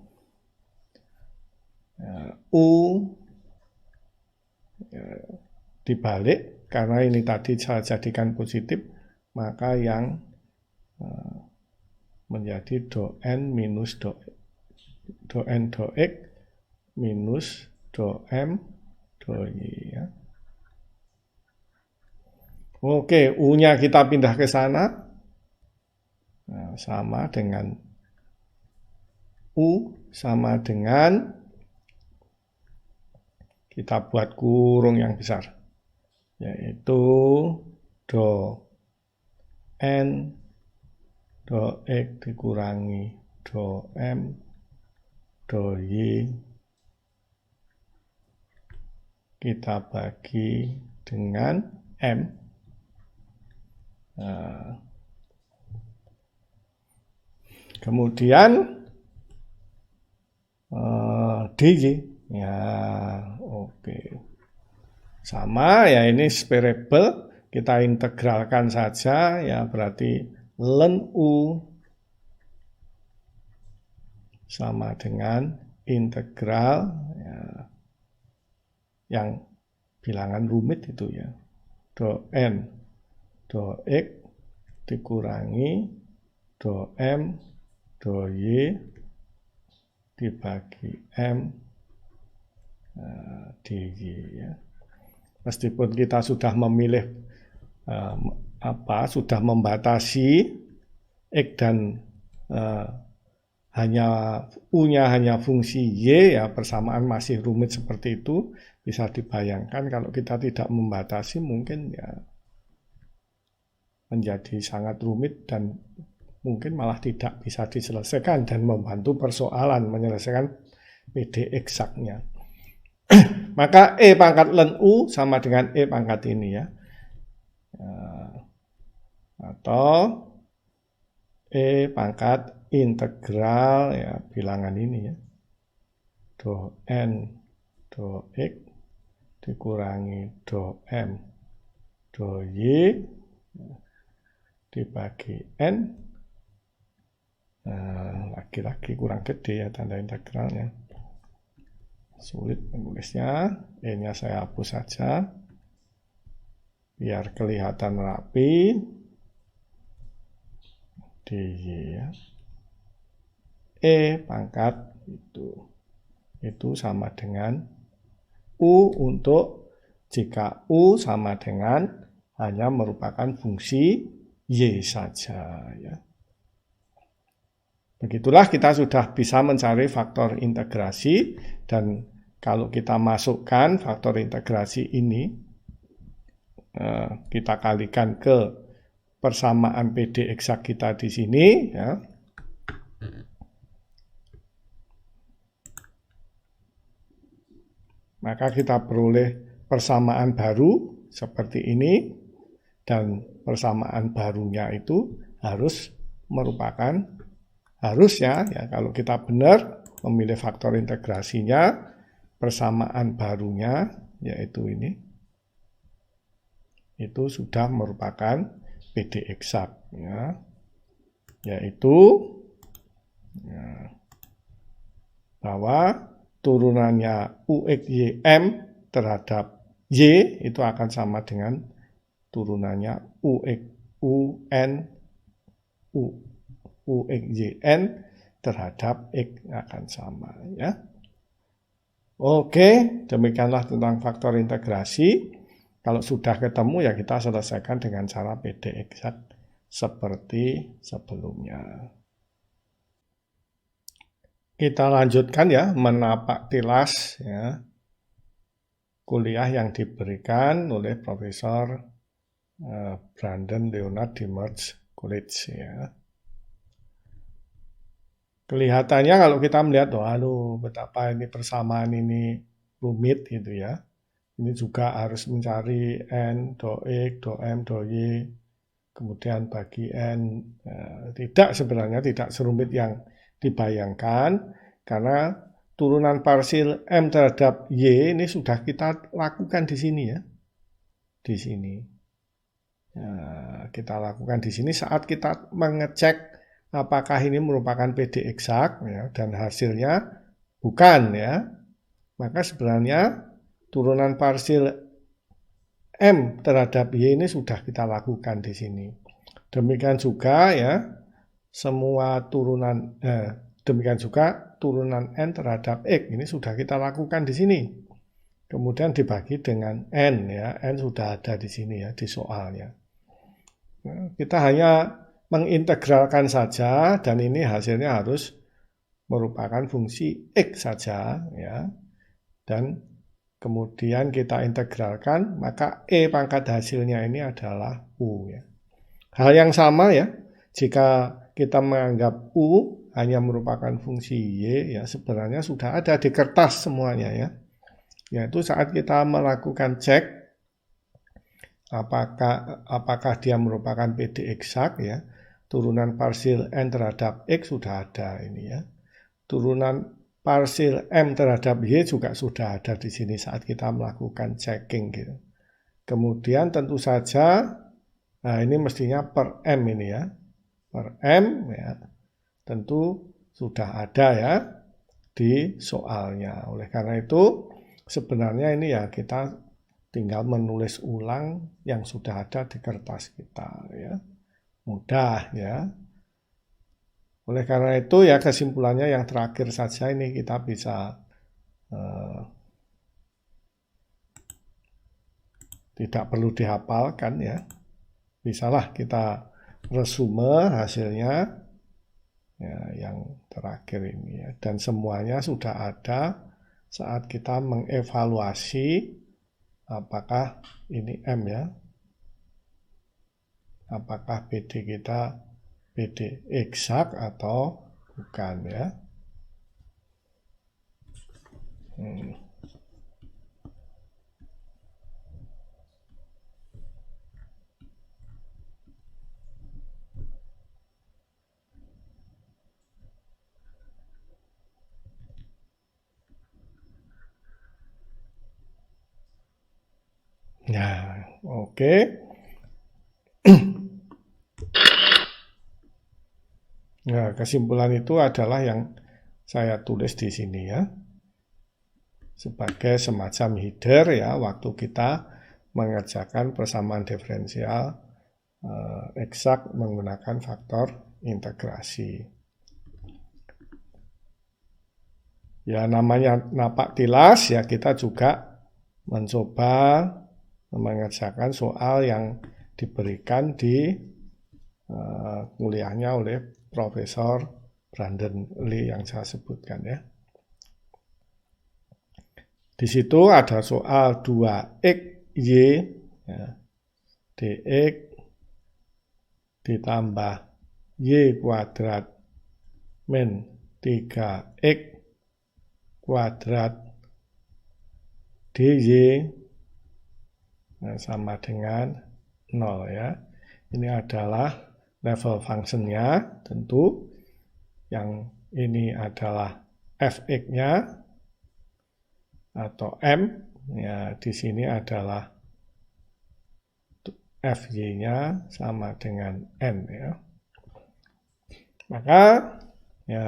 U ya, dibalik, karena ini tadi saya jadikan positif, maka yang menjadi do N minus do N do X minus do M do Y ya. Oke, U-nya kita pindah ke sana. Nah, sama dengan U sama dengan kita buat kurung yang besar, yaitu do N do X dikurangi do M do Y kita bagi dengan M. Nah, kemudian DJ ya, oke, sama ya, ini variable kita integralkan saja ya, berarti ln U sama dengan integral ya, yang bilangan rumit itu ya, do N do X dikurangi do M do Y dibagi M DY ya. Meskipun kita sudah memilih sudah membatasi X dan U-nya hanya fungsi Y ya, persamaan masih rumit seperti itu. Bisa dibayangkan kalau kita tidak membatasi mungkin ya menjadi sangat rumit dan mungkin malah tidak bisa diselesaikan dan membantu persoalan menyelesaikan PD eksaknya. Maka E pangkat ln U sama dengan E pangkat ini ya. Atau E pangkat integral ya bilangan ini ya. Do N do X dikurangi do M do Y dibagi N. Lagi-lagi kurang gede ya tanda integralnya. Sulit menulisnya. E-nya saya hapus saja biar kelihatan rapi. DY ya. E pangkat itu sama dengan U untuk jika U sama dengan hanya merupakan fungsi Y saja ya. Begitulah kita sudah bisa mencari faktor integrasi, dan kalau kita masukkan faktor integrasi ini kita kalikan ke persamaan PD eksak kita di sini, ya. Maka kita peroleh persamaan baru seperti ini, dan persamaan barunya itu harus merupakan, harusnya ya kalau kita benar memilih faktor integrasinya, persamaan barunya yaitu ini, itu sudah merupakan PD eksak, ya, yaitu ya, bahwa turunannya UXYM terhadap Y itu akan sama dengan turunannya UXYN terhadap X akan sama, ya. Oke, demikianlah tentang faktor integrasi. Kalau sudah ketemu ya kita selesaikan dengan cara PD eksak seperti sebelumnya. Kita lanjutkan ya, menapak tilas ya, kuliah yang diberikan oleh Profesor Brandon Leonard di Merge College ya. Kelihatannya kalau kita melihat, aduh betapa ini persamaan ini rumit gitu ya. Ini juga harus mencari N, do X, do M, do Y, kemudian bagi N. Tidak, sebenarnya tidak serumit yang dibayangkan, karena turunan parsil M terhadap Y ini sudah kita lakukan di sini ya. Di sini. Kita lakukan di sini saat kita mengecek apakah ini merupakan PD eksak ya, dan hasilnya bukan ya. Maka sebenarnya turunan parsil M terhadap Y ini sudah kita lakukan di sini. Demikian juga ya, semua turunan, demikian juga turunan N terhadap X ini sudah kita lakukan di sini. Kemudian dibagi dengan N ya, N sudah ada di sini ya, di soalnya. Kita hanya mengintegralkan saja, dan ini hasilnya harus merupakan fungsi X saja ya. Dan kemudian kita integralkan, maka E pangkat hasilnya ini adalah U ya. Hal yang sama ya, jika kita menganggap U hanya merupakan fungsi Y ya, sebenarnya sudah ada di kertas semuanya ya. Yaitu saat kita melakukan cek apakah dia merupakan PD eksak ya, turunan parsil N terhadap X sudah ada ini ya. Turunan parsil M terhadap Y juga sudah ada di sini saat kita melakukan checking gitu. Kemudian tentu saja, nah ini mestinya per M ini ya, per M ya, tentu sudah ada ya di soalnya. Oleh karena itu sebenarnya ini ya kita tinggal menulis ulang yang sudah ada di kertas kita ya, mudah ya. Oleh karena itu ya kesimpulannya yang terakhir saja ini kita bisa tidak perlu dihafalkan ya. Bisalah kita resume hasilnya ya, yang terakhir ini ya. Dan semuanya sudah ada saat kita mengevaluasi apakah ini M ya. Apakah PD kita PD eksak atau bukan ya. Nah, oke. Nah, kesimpulan itu adalah yang saya tulis di sini ya. Sebagai semacam header ya, waktu kita mengerjakan persamaan diferensial eksak menggunakan faktor integrasi. Ya namanya napak tilas ya, kita juga mencoba mengerjakan soal yang diberikan di kuliahnya oleh Profesor Brandon Lee yang saya sebutkan ya. Di situ ada soal 2XY ya, dx ditambah Y kuadrat min 3X kuadrat dy sama dengan 0 ya. Ini adalah level functionnya, tentu yang ini adalah fx-nya atau m ya, di sini adalah fy-nya sama dengan n ya. Maka ya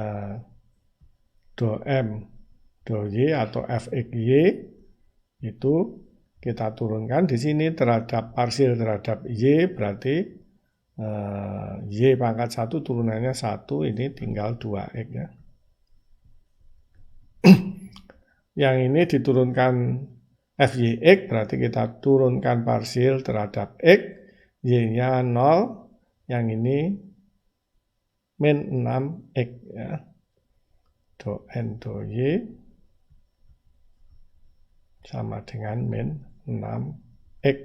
do m do y atau fxy itu kita turunkan di sini terhadap parsial terhadap y, berarti y pangkat 1 turunannya 1, ini tinggal 2x ya. Yang ini diturunkan fyx, berarti kita turunkan parsial terhadap x, y-nya 0, yang ini min 6x ya. Do n do y sama dengan min 6x.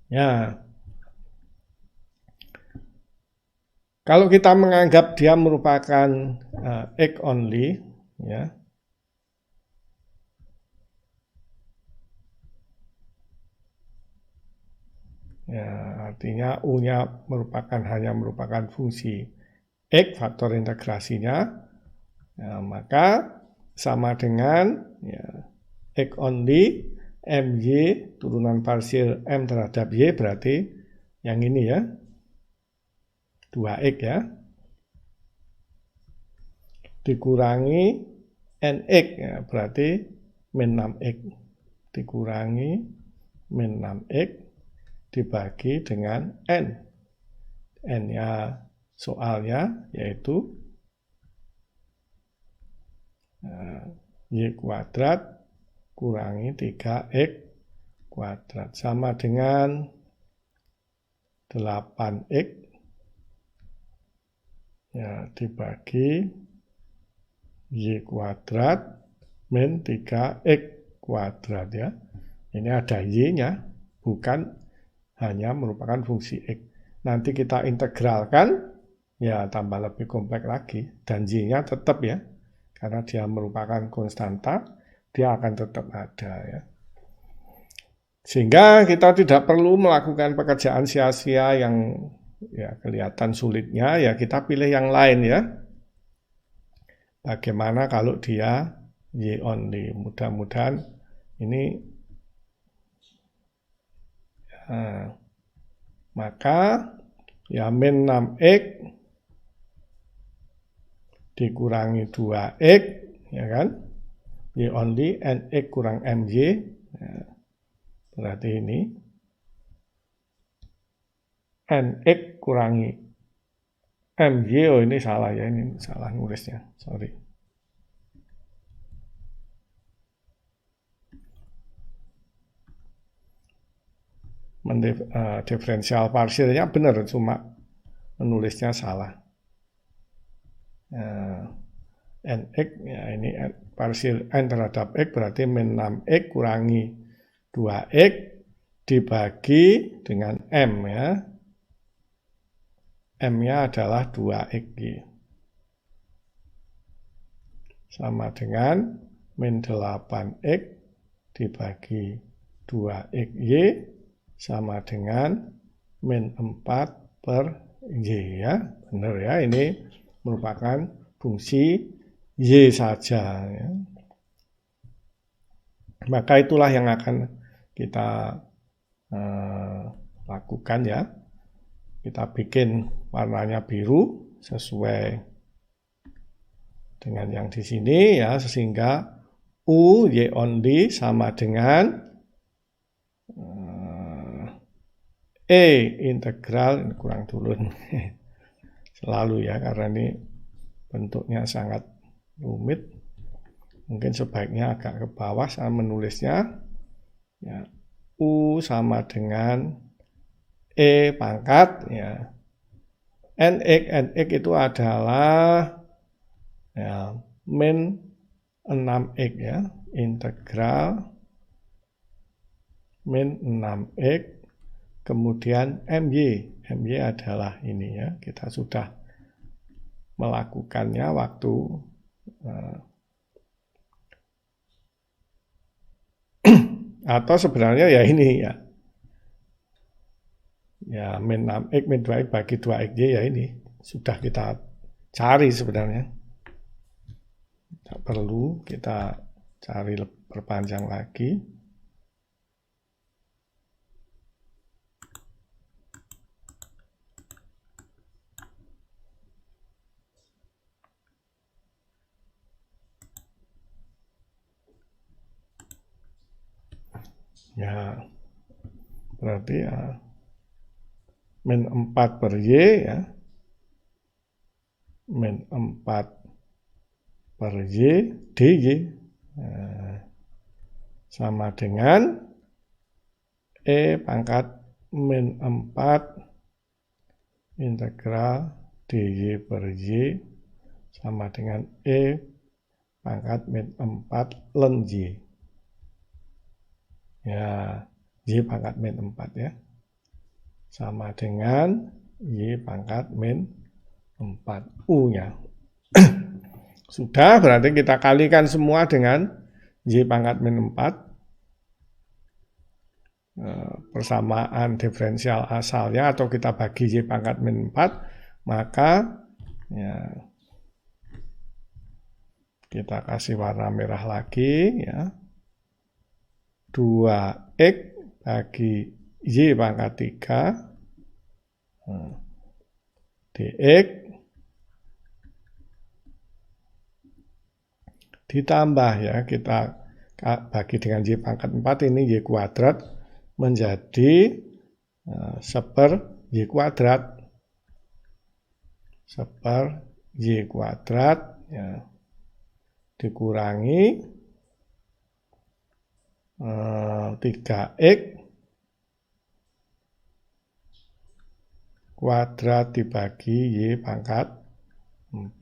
Ya. Kalau kita menganggap dia merupakan x only, ya. Ya, artinya U-nya hanya merupakan fungsi x, faktor integrasinya, ya, maka sama dengan ya, x only my turunan parsial m terhadap y, berarti yang ini ya 2x ya, dikurangi nx ya, berarti min 6x, dikurangi min 6x dibagi dengan n. N-nya soalnya yaitu y kuadrat kurangi 3x kuadrat sama dengan 8x ya, dibagi y kuadrat min 3x kuadrat ya. Ini ada y-nya, bukan hanya merupakan fungsi x. Nanti kita integralkan, ya tambah lebih kompleks lagi. Dan y-nya tetap ya, karena dia merupakan konstanta, dia akan tetap ada ya. Sehingga kita tidak perlu melakukan pekerjaan sia-sia yang ya kelihatan sulitnya, ya kita pilih yang lain ya. Bagaimana kalau dia y only? Mudah-mudahan ini maka ya min 6x dikurangi 2x ya kan, y only nx kurang my ya, berarti ini nx kurangi my, oh ini salah ya, ini salah nulisnya, sorry. Diferensial parsialnya benar, cuma menulisnya salah. Nx ya, ini parsial n terhadap x berarti min 6x kurangi 2x dibagi dengan m ya. M-nya adalah 2x sama dengan min 8x dibagi 2xy sama dengan min 4 per y ya. Benar ya, ini merupakan fungsi y saja ya. Maka itulah yang akan kita lakukan ya. Kita bikin warnanya biru sesuai dengan yang di sini ya, sehingga U y only sama dengan integral, ini kurang turun selalu ya, karena ini bentuknya sangat rumit. Mungkin sebaiknya agak ke bawah saya menulisnya ya, U sama dengan pangkat ya, nx itu adalah ya, min 6x ya, integral min 6x kemudian MY adalah ini ya, kita sudah melakukannya waktu atau sebenarnya ya ini ya. Ya min 6x min 2x bagi 2xy ya ini sudah kita cari sebenarnya. Tidak perlu kita cari perpanjang lagi. Ya, berarti ya min 4 per Y ya. Min 4 per Y dy sama dengan E pangkat min 4 integral dy per Y sama dengan E pangkat min 4 ln Y. Ya, Y pangkat min 4 ya. Sama dengan Y pangkat min 4 U-nya. Sudah, berarti kita kalikan semua dengan Y pangkat min 4. Persamaan diferensial asalnya atau kita bagi Y pangkat min 4, maka ya, kita kasih warna merah lagi ya. 2x bagi Y pangkat 3 dx ditambah ya, kita bagi dengan Y pangkat 4 ini Y kuadrat menjadi seper Y kuadrat ya, dikurangi 3x kuadrat dibagi Y pangkat 4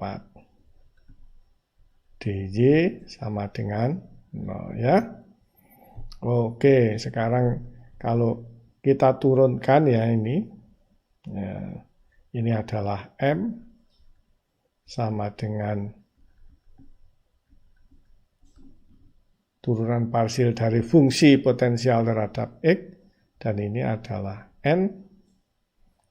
dy sama dengan 0 ya. Oke, sekarang kalau kita turunkan ya ini adalah M sama dengan turunan parsial dari fungsi potensial terhadap X, dan ini adalah N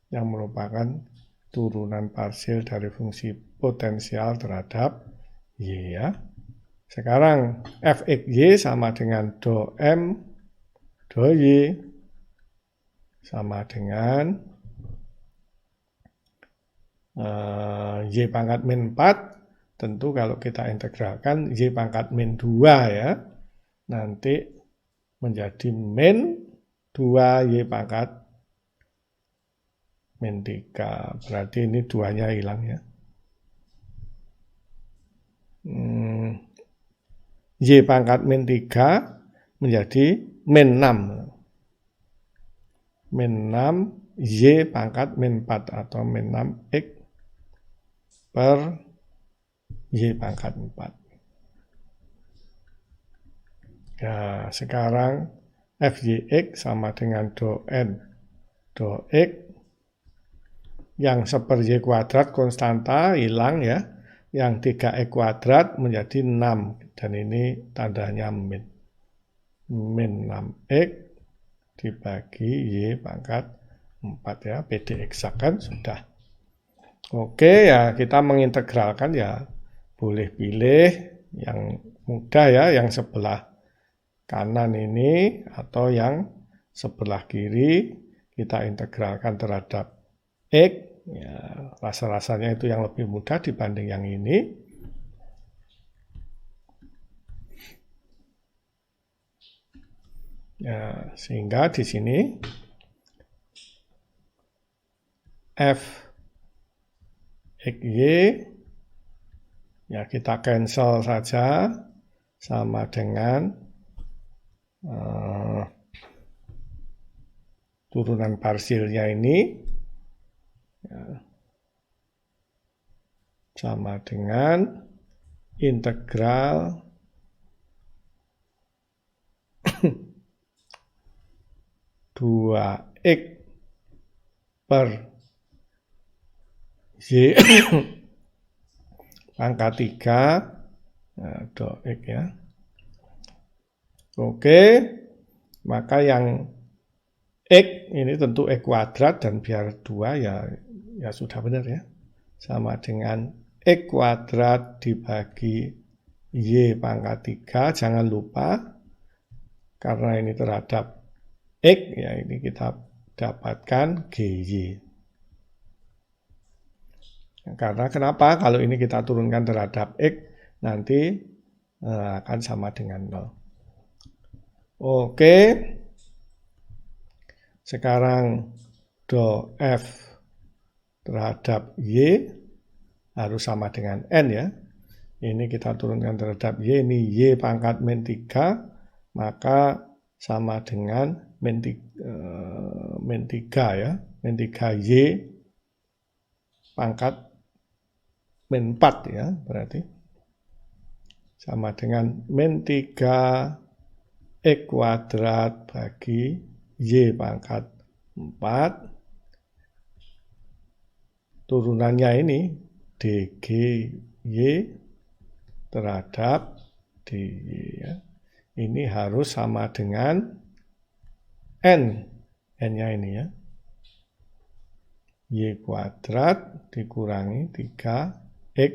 yang merupakan turunan parsial dari fungsi potensial terhadap Y ya. Sekarang fxy sama dengan do M do Y sama dengan Y pangkat min 4. Tentu kalau kita integralkan Y pangkat min 2 ya, nanti menjadi min 2 Y pangkat min 3. Berarti ini 2-nya hilang ya. Y pangkat min 3 menjadi min 6. Min 6 Y pangkat min 4 atau min 6x per Y pangkat 4. Ya, sekarang fyx sama dengan do N do X yang seper Y kuadrat konstanta hilang ya. Yang 3x kuadrat menjadi 6 dan ini tandanya min 6x dibagi Y pangkat 4 ya, PD eksak kan sudah. Oke ya, kita mengintegralkan ya boleh pilih yang mudah ya, yang sebelah kanan ini atau yang sebelah kiri kita integralkan terhadap X. Ya, rasa-rasanya itu yang lebih mudah dibanding yang ini. Ya, sehingga di sini f xy ya kita cancel saja sama dengan turunan parsialnya ini ya, sama dengan integral dua x per Y pangkat 3 do X ya. Oke, maka yang X ini tentu X kuadrat dan biar 2 ya sudah benar ya. Sama dengan X kuadrat dibagi Y pangkat 3, jangan lupa karena ini terhadap X ya, ini kita dapatkan GY. Karena kenapa? Kalau ini kita turunkan terhadap X nanti akan sama dengan 0. Oke. Sekarang do F terhadap Y harus sama dengan N ya. Ini kita turunkan terhadap Y, ini Y pangkat min 3, maka sama dengan min 3 ya. Min 3 Y pangkat min 4 ya, berarti. Sama dengan min 3 X kuadrat bagi Y pangkat 4. Turunannya ini DGY terhadap DY ya. Ini harus sama dengan N. N-nya ini ya. Y kuadrat dikurangi 3X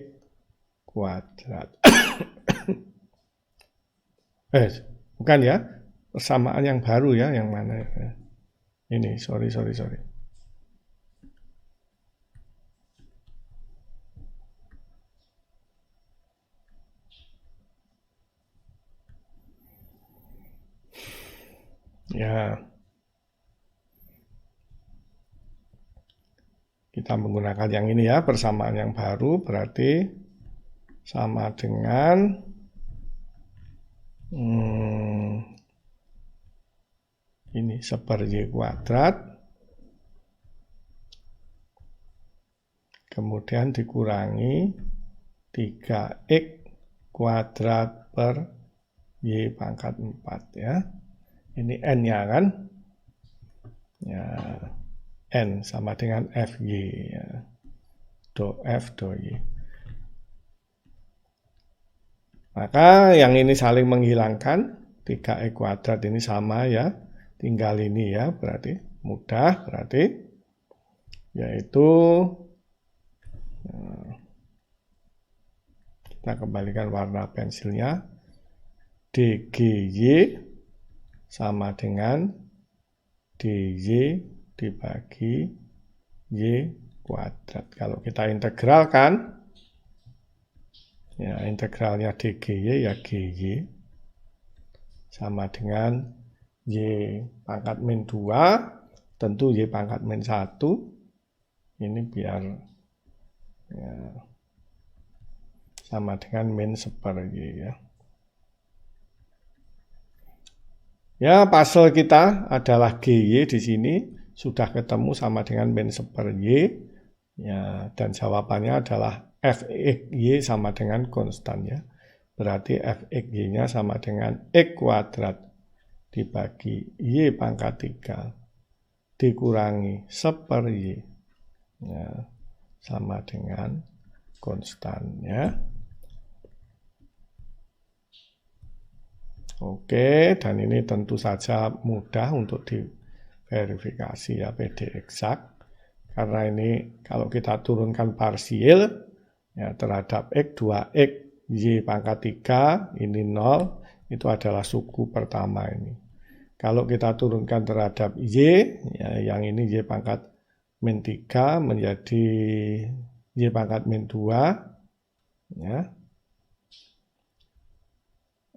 kuadrat. Bukan ya. Persamaan yang baru ya. Yang mana ya. Ini, sorry. Ya, kita menggunakan yang ini ya, persamaan yang baru berarti sama dengan ini seper Y kuadrat, kemudian dikurangi 3X kuadrat per Y pangkat 4 ya. Ini N-nya kan? Ya, N sama dengan FY ya. Do F, do Y. Maka yang ini saling menghilangkan. 3X kuadrat ini sama ya. Tinggal ini ya, berarti mudah. Berarti yaitu kita kembalikan warna pensilnya. DGY sama dengan DY dibagi Y kuadrat. Kalau kita integralkan, ya integralnya DGY ya GY sama dengan Y pangkat min 2, tentu Y pangkat min 1. Ini biar ya, sama dengan min seper Y ya. Ya, pasal kita adalah GY di sini sudah ketemu sama dengan min seper Y. Ya, dan jawabannya adalah Fxy sama dengan konstan ya. Berarti Fxy-nya sama dengan X kuadrat dibagi Y pangkat 3 dikurangi seper Y. Ya, sama dengan konstan ya. Oke, dan ini tentu saja mudah untuk diverifikasi ya PD eksak. Karena ini kalau kita turunkan parsial ya terhadap X, 2X, Y pangkat 3, ini 0, itu adalah suku pertama ini. Kalau kita turunkan terhadap Y, ya yang ini Y pangkat min 3 menjadi Y pangkat min 2, ya.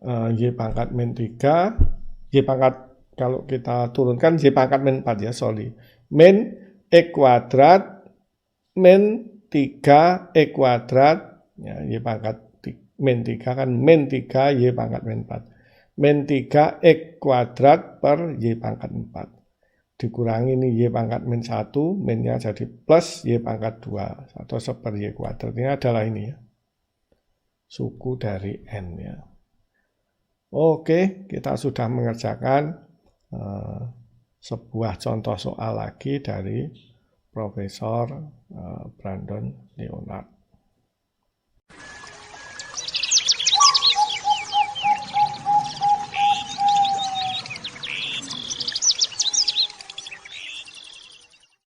Y pangkat min 3, Y pangkat, kalau kita turunkan Y pangkat min 4 ya, sorry. Min X kuadrat, min 3 X kuadrat, ya, Y pangkat min 3 kan min 3 Y pangkat min 4. Min 3 X kuadrat per Y pangkat 4. Dikurangi ini Y pangkat min 1, minnya jadi plus Y pangkat 2, atau seper Y kuadrat. Ini adalah ini ya, suku dari N ya. Oke, kita sudah mengerjakan sebuah contoh soal lagi dari Profesor Brandon Leonard.